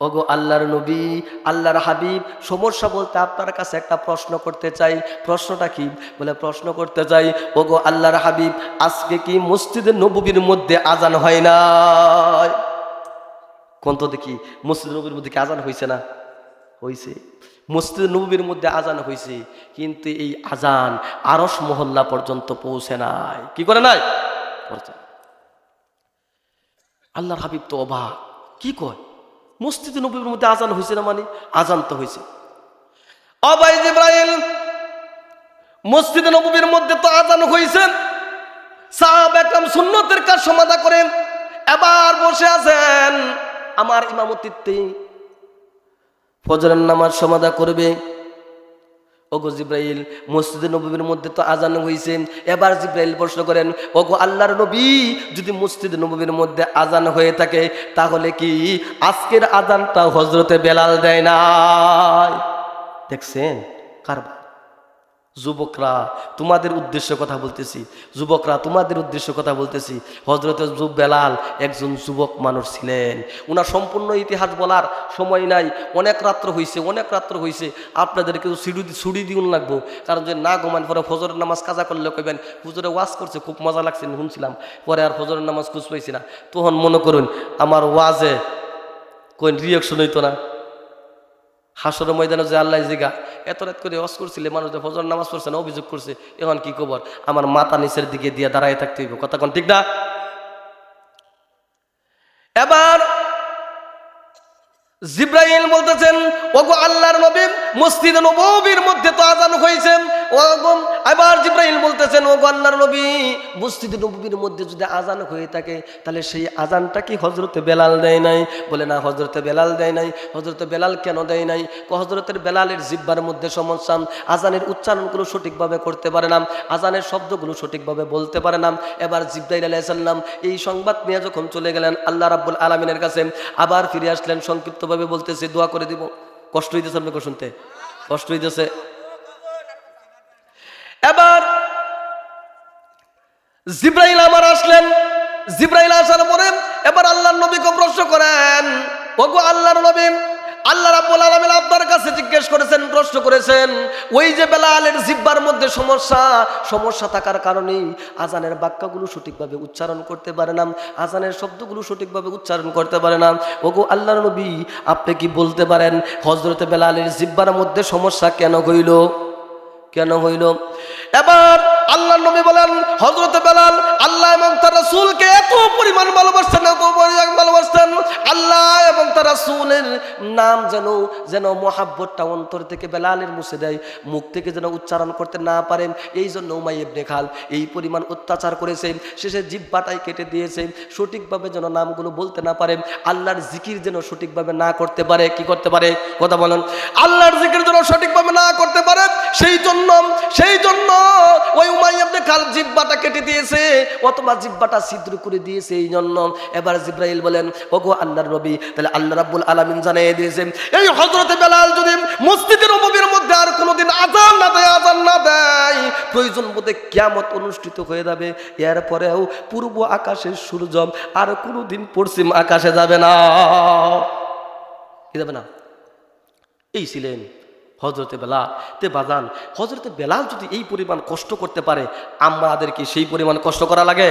ওগো আল্লাহর নবী, আল্লাহর হাবিব, সমস্যা বলতে আপনার কাছে একটা প্রশ্ন করতে চাই। প্রশ্নটা কি? বলে প্রশ্ন করতে চাই, ওগো আল্লাহর হাবিব, আজকে কি মসজিদে নববীর মধ্যে আজান হয় না? কোন তো দেখি, মসজিদে নববীর মধ্যে কি আজান হয়েছে না? হয়েছে। মসজিদে নববীর মধ্যে আজান হয়েছে, কিন্তু এই আজান আরশ মহল্লা পর্যন্ত পৌঁছে নাই। কি করে নাই? আল্লাহর হাবিব তো অবাক, কি কয়, মসজিদে নববীর মধ্যে আজান হয়েছে না? মানে আজান তো হয়েছে। ও ভাই জিবরাইল, মসজিদে নববীর মধ্যে তো আজান হয়েছে, সাহাবা একরাম সুন্নতের কাজ সমাধা করেন, এবার বসে আছেন আমার ইমামতিতে, ফজরের নামাজ সমাধা করবে। ওগো জিবরাইল, মসজিদে নববীর মধ্যে তো আজান হয়েছে। এবার জিবরাইল প্রশ্ন করেন, ওগো আল্লাহর নবী, যদি মসজিদে নববীর মধ্যে আজান হয়ে থাকে, তাহলে কি আজকের আজানটা হযরতে বেলাল দেয় নাই? দেখছেন কারবার। যুবকরা তোমাদের উদ্দেশ্যে কথা বলতেছি, যুবকরা তোমাদের উদ্দেশ্যে কথা বলতেছি। হযরতে বেলাল একজন যুবক মানুষ ছিলেন। ওনার সম্পূর্ণ ইতিহাস বলার সময় নাই, অনেক রাত্র হয়েছে। আপনাদের কিছু ছুটি দিউন লাগবো, কারণ যে না ঘুমান পরে ফজরের নামাজ কাজা করলে কইবেন হুজুরে ওয়াজ করছে খুব মজা লাগছে, শুনছিলাম, পরে আর ফজরের নামাজ খুঁজ পাইছি না। তখন মনে করুন আমার ওয়াজে কোন রিয়াকশন হইতো না, হাসরের ময়দানে যে আল্লাহ জিগা এত রাত করে ওয়াজ করছিলে, মানুষদের ফজর নামাজ পড়ছে না, অভিযোগ করছে, এখন কি খবর? আমার মাথা নিচের দিকে দিয়ে দাঁড়ায় থাকতে হইব। কথা কোন ঠিক না? এবার জিব্রাইল বলতেছেন, ওগো আল্লাহর নবী, মসজিদে নববীর মধ্যে তো আযান হয়েছে। ওগো, এবার জিব্রাইল বলতেছেন, ওগো আল্লাহর নবী, মসজিদে নববীর মধ্যে যদি আযান হয়ে থাকে তাহলে সেই আযানটা কি হযরতে বেলাল দেয় নাই? বলে না, হযরতে বেলাল দেয় নাই। হযরতে বেলাল কেন দেয় নাই? হযরতের বেলালের জিহ্বার মধ্যে সমস্যা, আযানের উচ্চারণগুলো সঠিকভাবে করতে পারে না, আযানের শব্দগুলো সঠিকভাবে বলতে পারে না। এবার জিব্রাইল আলাইহিস সালাম এই সংবাদ নিয়ে যখন চলে গেলেন আল্লাহ রাব্বুল আলামিনের কাছে, আবার ফিরে আসলেন। সংক্ষিপ্তভাবে বলতেছে, দোয়া করে দিব। কষ্ট হইতেছে আপনাকে শুনতে? কষ্ট হইতেছে? এবার জিব্রাইল আমার আসলেন। জিব্রাইল আসার পরে এবার আল্লাহর নবীকে প্রশ্ন করেন, ওগো আল্লাহর নবী, আল্লাহ রাব্বুল আলামিন আপনার কাছে জিজ্ঞেস করেছেন, প্রশ্ন করেছেন, ওই যে বেলালের জিহ্বার মধ্যে সমস্যা থাকার কারণে আযানের বাক্যগুলো সঠিকভাবে উচ্চারণ করতে পারে না, আযানের শব্দগুলো সঠিকভাবে উচ্চারণ করতে পারে না। ওগো আল্লাহর নবী, আপনি কি বলতে পারেন হযরতে বেলালের জিহ্বার মধ্যে সমস্যা কেন হইল? কেন হইল? এবার আল্লাহর নবী বলেন, হযরতে বেলাল আল্লাহ এবং তার রাসূলকে এত পরিমাণ ভালোবাসতেন, এত পরিমাণ ভালোবাসতেন, আল্লাহ এবং তার রাসূলের নাম যেন মহাব্বতটা অন্তর থেকে বেলালের মুছে দেয়, মুখ থেকে যেন উচ্চারণ করতে না পারেন। এই জন্য উমাইয়া ইবনে খাল এই পরিমাণ অত্যাচার করেছে, শেষে জিহ্বাটাই কেটে দিয়েছে, সঠিকভাবে যেন নামগুলো বলতে না পারে, আল্লাহর জিকির যেন সঠিকভাবে না করতে পারে। কি করতে পারে? কথা বলেন। আল্লাহর জিকির যেন সঠিকভাবে না করতে পারে, সেই জন্য ওই উমাইয়া ইবনে খাল জিহ্বাটা কেটে দিয়েছে, অথবা জিহ্বাটা ছিদ্র করে দিয়েছে। এই জন্য এবার জিব্রাইল বলেন, ওগো আল্লাহর নবী, তাহলে আল্লাহ রাব্বুল আলামিন জানিয়ে দিয়েছেন, এই হযরতে বেলাল যদি মসজিদের নববীর মধ্যে আর কোনোদিন আযান না দেয়, প্রয়োজন বোধে কিয়ামত অনুষ্ঠিত হয়ে যাবে। এরপরেও পূর্ব আকাশের সূর্য আর কোনোদিন পশ্চিম আকাশে যাবে না। কি যাবে না? এই ছিলেন হযরতে বেলাল। তে বাজান, হযরতে বেলাল যদি এই পরিমাণ কষ্ট করতে পারে, আমাদেরকে সেই পরিমাণ কষ্ট করা লাগে?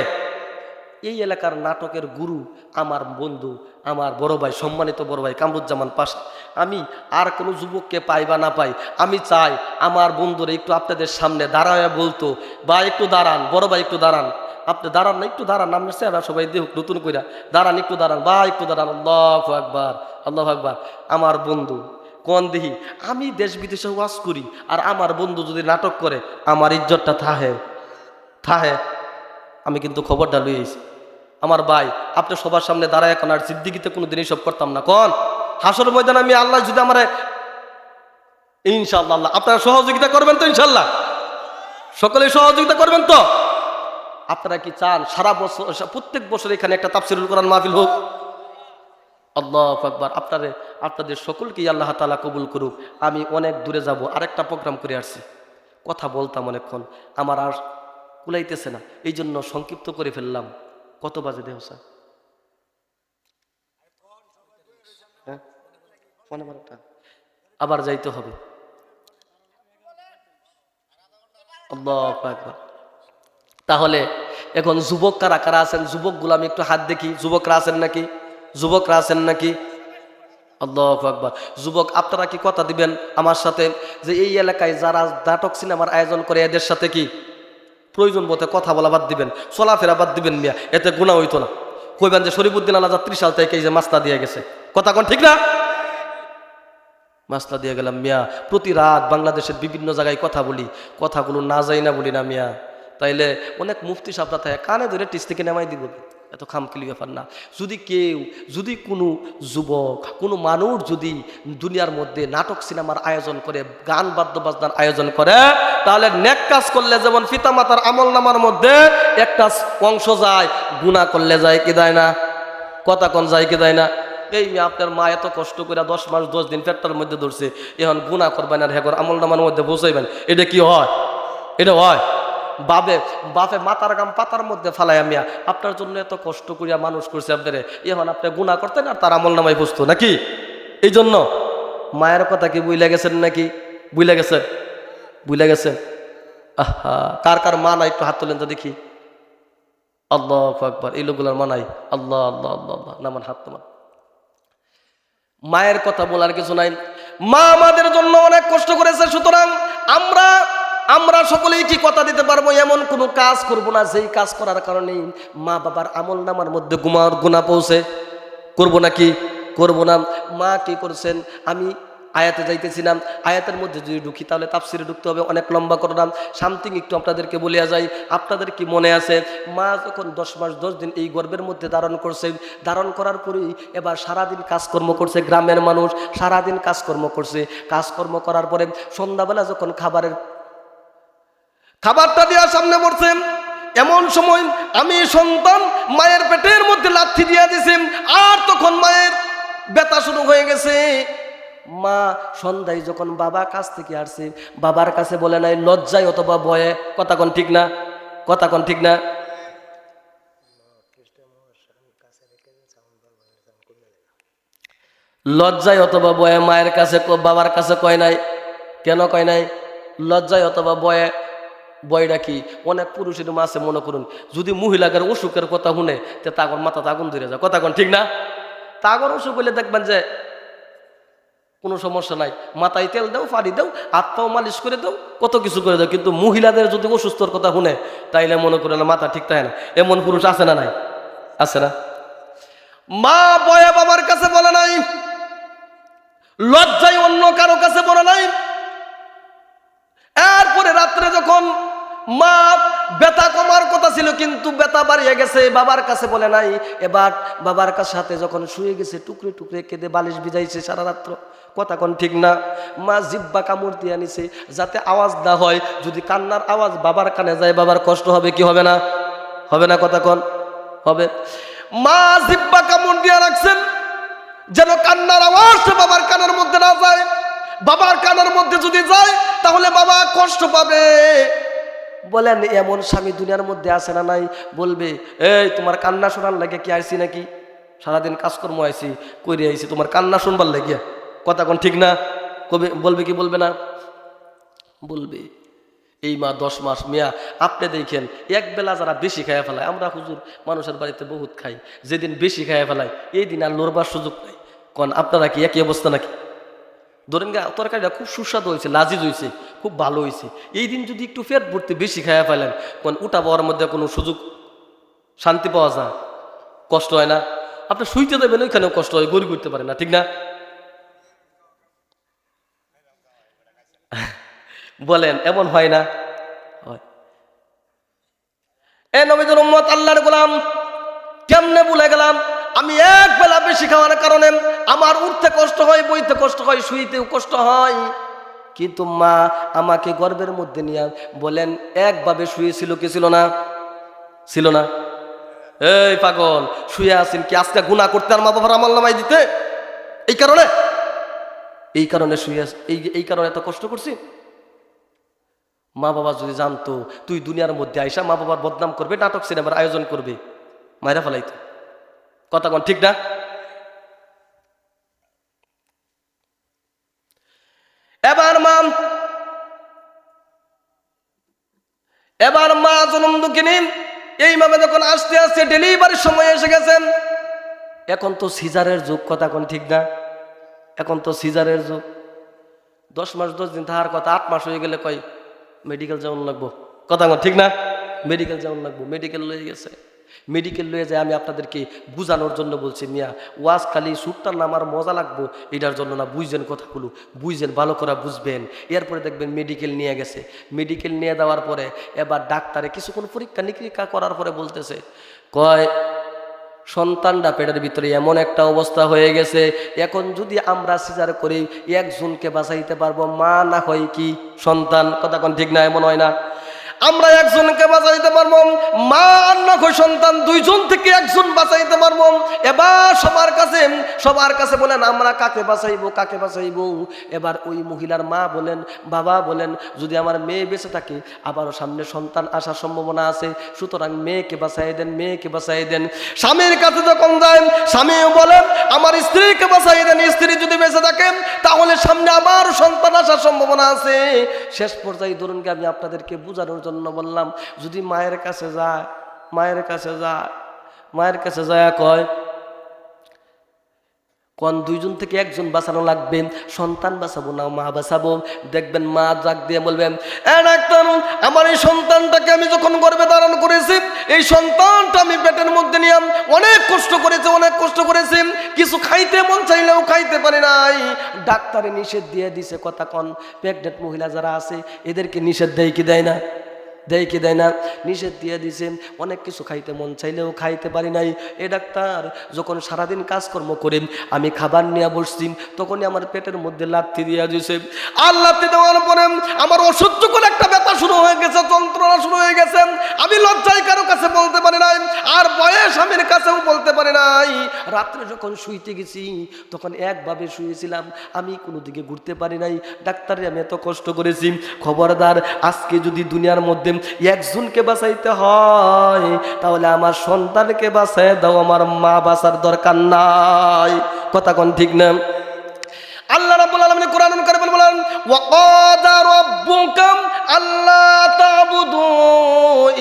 এই এলাকার নাটকের গুরু আমার বন্ধু, আমার বড় ভাই, সম্মানিত বড় ভাই কামরুজ্জামান পাশা। আমি আর কোনো যুবককে পাই বা না পাই, আমি চাই আমার বন্ধুরা একটু আপনাদের সামনে দাঁড়ায় বলতো, বা একটু দাঁড়ান, বড় ভাই একটু দাঁড়ান, আপনি দাঁড়ান না, একটু দাঁড়ান, আপনার চেহারা সবাই দেখ নতুন কইরা, দাঁড়ান, একটু দাঁড়ান, বা একটু দাঁড়ান। আল্লাহু আকবার, আল্লাহু আকবার। আমার বন্ধু কোন দেখি, আমি দেশ বিদেশে ওয়াজ করি আর আমার বন্ধু যদি নাটক করে, আমার ইজ্জতটা থাহে। আমি কিন্তু খবরটা লইয়েছি। আমার ভাই, আপনি সবার সামনে দাঁড়ায় এখন, আর জিদ্দিগিতে কোনো দিনই সব করতাম না। কোন হাসর ময়দানে আমি আল্লাহ যদি আমার, ইনশাআল্লাহ আপনারা সহযোগিতা করবেন তো? ইনশাআল্লাহ সকলে সহযোগিতা করবেন তো? আপনারা কি চান সারা বছর, প্রত্যেক বছর এখানে একটা তাফসীরুল কোরআন মাহফিল হোক? আল্লাহু আকবার। আপনাদের সকলকেই আল্লাহ তাআলা কবুল করুক। আমি অনেক দূরে যাব, আরেকটা প্রোগ্রাম করে আসছি, কথা বলতাম অনেকক্ষণ, আমার আর কুলাইতেছে না, এই জন্য সংক্ষিপ্ত করে ফেললাম। কত বাজে দেহ স্যার? হ্যাঁ, 12টা, আবার যাইতে হবে। আল্লাহু আকবার। তাহলে এখন যুবক কারা কারা আছেন? যুবকগুলো আমি একটু হাত দেখি, যুবকরা আছেন নাকি? যুবকরা আছেন নাকি? আল্লাহু আকবার। যুবক, আপনারা কি কথা দিবেন আমার সাথে যে এই এলাকায় যারা নাটক সিনেমার আয়োজন করে এদের সাথে কি প্রয়োজন মতে কথা বলা বাদ দিবেন, চলাফেরা বাদ দিবেন মিয়া, এতে গুনাহ হইতো না। কইবেন যে শরীফুদ্দিন আলাদা 30 সাল থেকে এই যে মাস্তা দিয়ে গেছে, কথা কোন ঠিক না? মাস্তা দিয়ে গেলাম মিয়া, প্রতি রাত বাংলাদেশের বিভিন্ন জায়গায় কথা বলি, কথাগুলো না যাই না বলি না মিয়া। তাইলে অনেক মুফতি সাহেবরা থাকে, কানে ধরে টিস থেকে নামাই দিব, এত খামখিলি ব্যাপার না। যদি কোনো যুবক, কোনো মানুষ যদি দুনিয়ার মধ্যে নাটক সিনেমার আয়োজন করে, গান বাদ্য বাজনার আয়োজন করে, তাহলে নেক কাজ করলে যেমন পিতামাতার আমল নামার মধ্যে একটা অংশ যায়, গুনাহ করলে যায় কি যায় না? কথা কোন যায় কি যায় না? এই আপনার মা এত কষ্ট করে 10 মাস 10 দিন পেটটার মধ্যে ধরছে, এখন গুনাহ করবেন আর হেগর আমল নামার মধ্যে বসাইবেন, এটা কি হয়? এটা হয়? বাপে মাথার গাম পাতার মধ্যে ফালাই, আমি আপনার জন্য এত কষ্ট করিয়া মানুষ করছে আপনারে, এখন আপনি গুনাহ করতেন আর তার আমল নামায় বসতো নাকি? এই জন্য মায়ের কথা কি বুইলা গেছেন নাকি? বুইলা গেছেন? আহা, কার কার মা নাই একটু হাত তোলেন তো দেখি। আল্লাহু আকবার। এই লোকগুলার মা নাই? আল্লাহ আল্লাহ আল্লাহ আল্লাহ, নামান হাত নামান। মায়ের কথা বলার কিছু নাই। মা আমাদের জন্য অনেক কষ্ট করেছে, সুতরাং আমরা আমরা সকলেই কি কথা দিতে পারবো এমন কোনো কাজ করব না যেই কাজ করার কারণে মা বাবার আমল নামার মধ্যে গুনাহ পৌঁছে। করব নাকি? করব না। মা কি করছেন, আমি আয়াতে যাইতেছিলাম, আয়াতের মধ্যে যদি ঢুকি তাহলে তাফসিরে ঢুকতে হবে, অনেক লম্বা করলাম। সামথিং একটু আপনাদেরকে বলিয়া যাই। আপনাদের কি মনে আছে, মা যখন 10 মাস 10 দিন এই গর্ভের মধ্যে ধারণ করছে, ধারণ করার পরেই এবার সারাদিন কাজকর্ম করছে, গ্রামের মানুষ সারাদিন কাজকর্ম করছে। কাজকর্ম করার পরে সন্ধ্যাবেলা যখন খাবারটা দেওয়ার সামনে পড়ছে, এমন সময় আমি সন্তান মায়ের পেটের মধ্যে লাথি দিয়ে দিছি, আর তখন মায়ের ব্যথা শুরু হয়ে গেছে। মা সন্ধ্যায় যখন বাবা কাছ থেকে আসছে, বাবার কাছে বলে নাই লজ্জায় অথবা ভয়ে, কথা কোন ঠিক না? কথা কোন ঠিক না? লজ্জায় অথবা ভয়ে মায়ের কাছে বাবার কাছে কয় নাই। কেন কয় নাই? লজ্জায় অথবা ভয়ে। বয়টা কি, অনেক পুরুষের মাসে মনে করুন যদি মহিলাদের অসুখের কথা শুনে তে তাগর মাথা আগুন ধরে যায়, কথা কোন ঠিক না? তাগর অসুখ হইলে দেখবেন যে কোনো সমস্যা নাই, মাথায় তেল দাও, পানি দাও, হাত পাও মালিশ করে দাও, কত কিছু করে দাও, কিন্তু মহিলাদের যদি অসুস্থর কথা শুনে তাইলে মনে করে না মাথা ঠিক থাকে না। এমন পুরুষ আছে না? নাই? আছে না? মা বয়া বাবার কাছে বলে নাই, লজ্জায় অন্য কারো কাছে বলে নাই। এরপরে রাত্রে যখন মা ব্যথা কমার কথা ছিল কিন্তু ব্যথা বাড়িয়ে গেছে, বাবার কাছে বলে নাই। এবার বাবার কাছে সাথে যখন শুয়ে গেছে টুকরে টুকরে কেঁদে বালিশ ভিজাইছে সারা রাত্র, কথা কোন ঠিক না? মা জিব্বা কামড় দিয়ে আনিছে যাতে আওয়াজ না হয়, যদি কান্নার আওয়াজ বাবার কানে যায় বাবার কষ্ট হবে কি হবে না? হবে না? কথা কোন হবে? মা জিব্বা কামড় দিয়ে রাখছেন যেন কান্নার আওয়াজ বাবার কানের মধ্যে না যায়। বাবার কানের মধ্যে যদি যায় তাহলে বাবা কষ্ট পাবে। বলেন এমন স্বামী দুনিয়ার মধ্যে আছে না নাই? বলবে এই তোমার কান্না শোনার লাগে কি আইছি নাকি? সারাদিন কাজকর্ম আইছি করে আইছি, তোমার কান্না শুনবার লাগিয়া, কথা কোন ঠিক না? কবে বলবে কি বলবে না? বলবে। এই মা 10 মাস মিয়া আপনি দেখেন এক বেলা যারা বেশি খাইয়া ফেলায়, আমরা হুজুর মানুষের বাড়িতে বহুত খাই, যেদিন বেশি খাইয়া ফেলায় এই দিন আর লড়বার সুযোগ নাই। কোন আপনারা কি একই অবস্থা নাকি? ধরেন গা তরকারিটা খুব সুস্বাদু হয়েছে, লাজিজ হয়েছে, খুব ভালো হয়েছে, এই দিন যদি একটু পেট ভর্তি বেশি খাইয়া ফেলেন, কোন উঠা পাওয়ার মধ্যে কোনো সুযোগ শান্তি পাওয়া যায়? কষ্ট হয় না? আপনি শুইতে দেবেন ওইখানেও কষ্ট হয়, গড়ি করতে পারে না, ঠিক না? বলেন এমন হয় না? হয়। এ নবীদের উম্মত, আল্লাহর গোলাম, কেমনে ভুলে গেলাম আমি এক বেলা বেশি খাওয়ার কারণে আমার উঠতে কষ্ট হয়, বইতে কষ্ট হয়, শুইতেও কষ্ট হয়। কিন্তু মা আমাকে গর্ভের মধ্যে নিয়ে বলেন একভাবে শুয়েছিল কি ছিল না? ছিল না? এই পাগল, শুয়ে আছেন কি আজকে গুনাহ করতে আর মা বাবার আমল নামাই দিতে? এই কারণে শুয়ে এই কারণে এত কষ্ট করছি। মা বাবা যদি জানতো তুই দুনিয়ার মধ্যে আইসা মা বাবার বদনাম করবে, নাটক সিনেমার আয়োজন করবে, মায়েরা ফেলাইতো, কথা কোন ঠিক না? এবার মা জনম দুঃখিনী এইভাবে যখন আস্তে আস্তে ডেলিভারির সময় এসে গেছেন, এখন তো সিজারের যুগ, কথা কোন ঠিক না? এখন তো সিজারের যুগ। 10 মাস 10 দিন থাকার কথা 8 মাস হয়ে গেলে কয় মেডিকেল যাওয়ান লাগবো, কথা কোন ঠিক না? মেডিকেল যাওয়ান লাগবো। মেডিকেল লয়ে গেছে, মেডিকেল লয়ে যায়। আমি আপনাদেরকে বুঝানোর জন্য বলছি মিয়া, ওয়াজ খালি সুরটার না আমার মজা লাগবো এটার জন্য না, বুঝছেন কথাগুলো, বুঝছেন ভালো করে বুঝবেন। এরপরে দেখবেন মেডিকেল নিয়ে গেছে, মেডিকেল নিয়ে দেওয়ার পরে এবার ডাক্তারে কিছুক্ষণ পরীক্ষা নিরীক্ষা করার পরে বলতেছে, কয় সন্তানটা পেটের ভিতরে এমন একটা অবস্থা হয়ে গেছে, এখন যদি আমরা সিজার করি একজনকে বাঁচাইতে পারবো, মা না হয় কি সন্তান, কথা কোন ঠিক না? এমন হয় না? আমরা একজনকে বাঁচাইতে পারবো, মা আর না হয় সন্তান, 2 জন থেকে 1 জন বাঁচাইতে পারবো। এবার সবার কাছে বলেন আমরা কাকে বাঁচাইবো, কাকে বাঁচাইবো? এবার ওই মহিলার মা বলেন, বাবা বলেন, যদি আমার মেয়ে বেঁচে থাকে আবারও সামনে সন্তান আসার সম্ভাবনা আছে, সুতরাং মেয়েকে বাঁচাই দেন, মেয়েকে বাঁচাই দেন। স্বামীর কাছে যখন যায় স্বামীও বলেন আমার স্ত্রীকে বাঁচাই দেন, স্ত্রী যদি বেঁচে থাকেন তাহলে সামনে আবার সন্তান আসার সম্ভাবনা আছে। শেষ পর্যায়ে ধরুন আমি আপনাদেরকে বোঝানোর জন্য বললাম, যদি মায়ের কাছে যায় কয় কোন দুইজন থেকে একজন বাঁচানো লাগবে, সন্তান বাঁচাবো না মা বাঁচাবো? দেখবেন মা ডাক দিয়ে বলবেন, ডাক্তার, আমার এই সন্তানটাকে আমি যখন গর্ভে ধারণ করেছি, এই সন্তানটা আমি পেটের মধ্যে নিয়ে অনেক কষ্ট করেছি, কিছু খাইতে মন চাইলেও খাইতে পারি নাই। ডাক্তারে নিষেধ দিয়ে দিছে। কথা কন, প্রেগনেন্ট মহিলা যারা আছে এদেরকে নিষেধ দেয় কি দেয় না? দেয় কি দেয় না? নিষেধ দিয়ে দিছে, অনেক কিছু খাইতে মন চাইলেও খাইতে পারি নাই। এ ডাক্তার, যখন সারাদিন কাজকর্ম করে আমি খাবার নিয়ে বসছি, তখনই আমার পেটের মধ্যে লাথি দিয়ে দিয়েছে। আর লাথি দেওয়ার পরে আমার অসহ্য করে একটা ব্যথা শুরু হয়ে গেছে, যন্ত্রণা শুরু হয়ে গেছে। আমি লজ্জায় কারো কাছে বলতে পারি নাই, আর বয়স স্বামীর কাছেও বলতে পারি নাই। রাত্রে যখন শুইতে গেছি, তখন একভাবে শুয়েছিলাম, আমি কোনো দিকে ঘুরতে পারি নাই। ডাক্তারে আমি এত কষ্ট করেছি, খবরদার আজকে যদি দুনিয়ার মধ্যে একজনকে বাঁচাইতে হয়, তাহলে আমার সন্তানকে বাঁচাই দাও, আমার মা বাঁচার দরকার নাই। কথা কোন ঠিক না? আল্লাহ রাব্বুল আলামিন কোরআন কারিমে বলেন, ওয়া ক্বাদা রাব্বুকা আল্লা তা'বুদু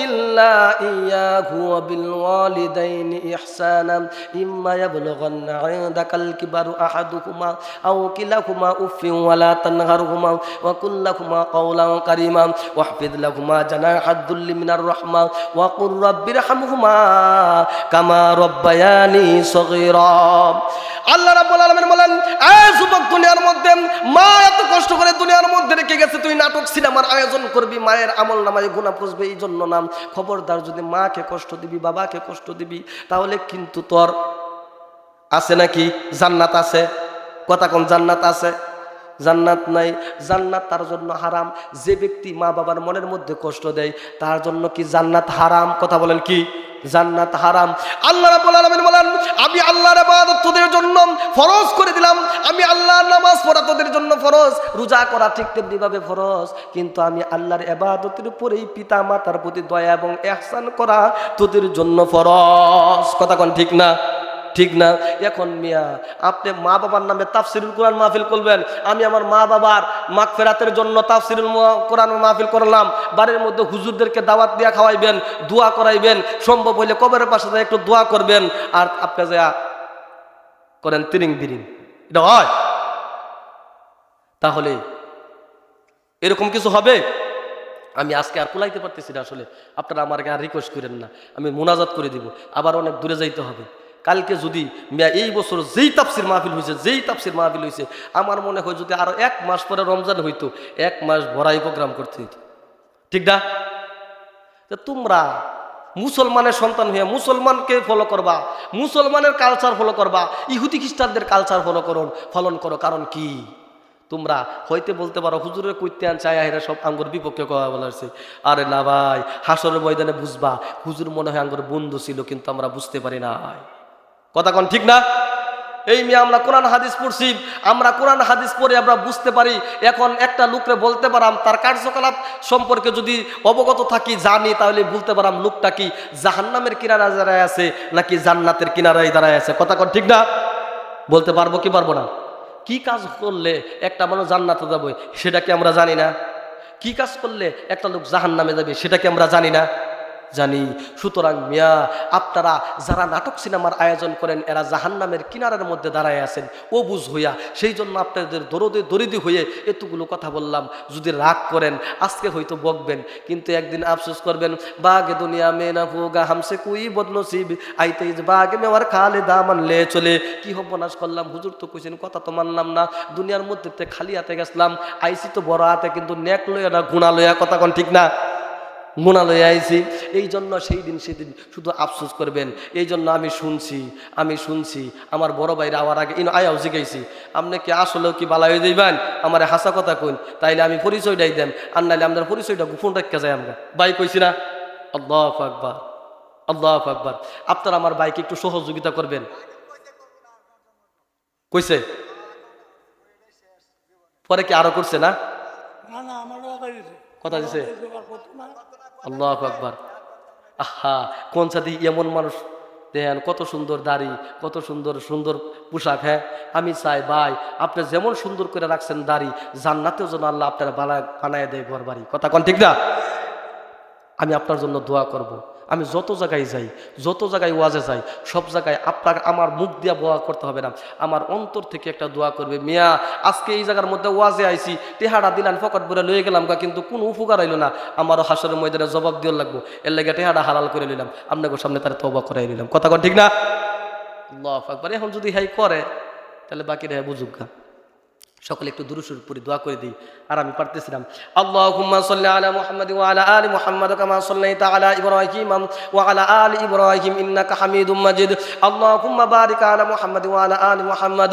ইল্লা ইয়াহু ওয়া বিল ওয়ালিদাইনি ইহসানা ইম্মা ইয়াবলুগান্না 'ইনদাকাল কিবারু আহাদুহুমা আও কিলাহুমা উফফিন ওয়া লা তানহারহুমা ওয়া কুল লাহুমা কাওলান কারীমা ওয়াহফিজ লাহুমা জানাহাদ দুল্লি মিনার রাহমা ওয়া কুর রাব্বিরহামহুমা কামা রাব্বায়ানি সগীরা। আল্লাহ রাব্বুল আলামিন বলেন, এই যুবক, দুনিয়ার মধ্যে মা এত কষ্ট করে দুনিয়ার মধ্যে রেখে গেছে, তুই নাটক সিনেমার আয়োজন করবি, মায়ের আমল নামায় গুনাহ পুষবে, এই জন্য নাম। খবরদার, যদি মাকে কষ্ট দিবি, বাবাকে কষ্ট দিবি, তাহলে কিন্তু তোর আছে নাকি জান্নাত আছে? কথা কোন, জান্নাত আছে? জান্নাত নাই। জান্নাত তার জন্য হারাম যে ব্যক্তি মা বাবার মনের মধ্যে কষ্ট দেয়, তার জন্য কি জান্নাত হারাম? কথা বলেন, কি জান্নাত হারাম? আল্লাহ রাব্বুল আলামিন বলেন, আমি আল্লাহর ইবাদত তোদের জন্য ফরজ করে দিলাম, আমি আল্লাহর নামাজ পড়া তোদের জন্য ফরজ, রোজা করা ঠিক তেমনি ভাবে ফরজ, কিন্তু আমি আল্লাহর ইবাদতের উপরেই পিতা মাতার প্রতি দয়া এবং ইহসান করা তোদের জন্য ফরজ। কথা কোন ঠিক না? ঠিক না? এখন মিয়া, আপনি মা বাবার নামে তাফসিরুল কোরআন মাহফিল করবেন, আমি আমার মা বাবার মাগফিরাতের জন্য তাফসিরুল কোরআন মাহফিল করলাম, বাড়ির মধ্যে হুজুরদেরকে দাওয়াত দিয়া খাওয়াইবেন, দোয়া করাইবেন, সম্ভব হইলে কবরের পাশে একটু দোয়া করবেন, আর আপনি যা করেন তিরিং বিরিং, এটা হয়? তাহলে এরকম কিছু হবে? আমি আজকে আর কুলাইতে পারতেছি না, আসলে আপনারা আমাকে আর রিকোয়েস্ট করেন না, আমি মুনাজাত করে দিব, আবার অনেক দূরে যাইতে হবে। কালকে যদি এই বছর যেই তাফসির মাহফিল হয়েছে, আমার মনে হয় যদি আরো 1 মাস পরে রমজান হইতো, 1 মাস ভরাই প্রোগ্রাম করতে হইতো, ঠিক না? তোমরা মুসলমানের সন্তান হয়ে মুসলমানকে ফলো করবা, মুসলমানের কালচার ফলো করবা, ইহুদি খ্রিস্টানদের কালচার ফলন করো। কারণ কি? তোমরা হইতে বলতে পারো হুজুরের কইতে আন চাই এরা সব আঙ্গুর বিপক্ষে কথা বলাছে। আরে না ভাই, হাসরের ময়দানে বুঝবা, হুজুর মনে হয় আঙ্গুর বন্ধু ছিল, কিন্তু আমরা বুঝতে পারি না। কথা কোন ঠিক না? এই মেয়ে আমরা কোরআন হাদিস পড়ছি, আমরা কোরআন হাদিস পড়ে আমরা বুঝতে পারি। এখন একটা লোকরে বলতে পারাম, তার কার্যকলাপ সম্পর্কে যদি অবগত থাকি, জানি, তাহলে বলতে পারাম লোকটা কি জাহান্নামের কিনারায় দাঁড়ায় আছে নাকি জান্নাতের কিনারায় দাঁড়ায় আছে। কথা কোন ঠিক না? বলতে পারবো কি পারবো না? কি কাজ করলে একটা মানুষ জান্নাতে যাবে সেটা কি আমরা জানি না? কি কাজ করলে একটা লোক জাহান্নামে যাবে সেটা কি আমরা জানি না? জানি। সুতরাং মিয়া, আপনারা যারা নাটক সিনেমার আয়োজন করেন, এরা জাহান্নামের কিনারের মধ্যে দাঁড়ায় আছেন ও বুঝ হইয়া। সেই জন্য আপনাদের দরিদি হয়ে এতগুলো কথা বললাম। যদি রাগ করেন আজকে হয়তো বকবেন, কিন্তু একদিন আফসোস করবেন, বাগে দুনিয়া মে না হোগা হামসে কুই বদনসিব আইতে বাগে মেওয়ার খালে দামান লে চলে। কি হবনাশ করলাম, হুজুর তো কইছেন, কথা তো মানলাম না, দুনিয়ার মধ্যে খালি হাতে গেছিলাম, আইসি তো বড় হাতে, কিন্তু নেক লইয়া না গুণা লইয়া। কথা কোন ঠিক না? গুণালয়ে আইছি। এই জন্য সেদিন শুধু আফসোস করবেন। এই জন্য আমি শুনছি আমার বড় ভাইরা আমার আগে আয়াও জিগাইছি, আপনি কি আসলেও কি বালা হয়ে যাইবেন, আমার হাসা কথা কইন, তাইলে আমি পরিচয়টাই দেন, আর নাইলে আপনার পরিচয়টা গোপন রেখে যায়। আমরা ভাই কইছি না? আল্লাহু আকবার, আল্লাহু আকবার। আপনারা আমার ভাইকে একটু সহযোগিতা করবেন। কইছে পরে কি আরো করছে না? কথা দিছে। আল্লাহু আকবার। আহা, কোন সাথে এমন মানুষ দেখেন, কত সুন্দর দাড়ি, কত সুন্দর সুন্দর পোশাক। হ্যাঁ, আমি চাই ভাই, আপনি যেমন সুন্দর করে রাখছেন দাড়ি, জান্নাতেও যেন আল্লাহ আপনারা বানায় দেয় ঘর বাড়ি। কথা কোন ঠিক না? আমি আপনার জন্য দোয়া করব। আমি যত জায়গায় যাই, যত জায়গায় ওয়াজে যাই, সব জায়গায় আপনার আমার মুখ দিয়া দোয়া করতে হবে না, আমার অন্তর থেকে একটা দোয়া করবে, মিয়া আজকে এই জায়গার মধ্যে ওয়াজে আইছি, টেহাড়া দিলান ফকট বলে লয়ে গেলাম গা, কিন্তু কোনো উপকার হইল না, আমারও হাসরের ময়দানে জবাব দিয়ে লাগবো, এর লেগে টেহাড়া হালাল করে নিলাম, আপনাকে সামনে তার তওবা করাই নিলাম। কথা কন ঠিক না? আল্লাহু আকবার। এখন যদি হাই করে তাহলে বাকিরা বুঝুক গা। সকলে একটু দুরূদ পড়ি, দোয়া করে দিই, আর আমি পারতেছিলাম। আল্লাহুম্মা সাল্লি আলা মুহাম্মাদ ওয়া আলা আলি মুহাম্মাদ কামা সাল্লাইতা আলা ইব্রাহিম ওয়া আলা আলি ইব্রাহিম ইন্নাকা হামিদুম মাজিদ। আল্লাহুম্মা বারিক আলা মুহাম্মাদ ওয়া আলা আলি মুহাম্মাদ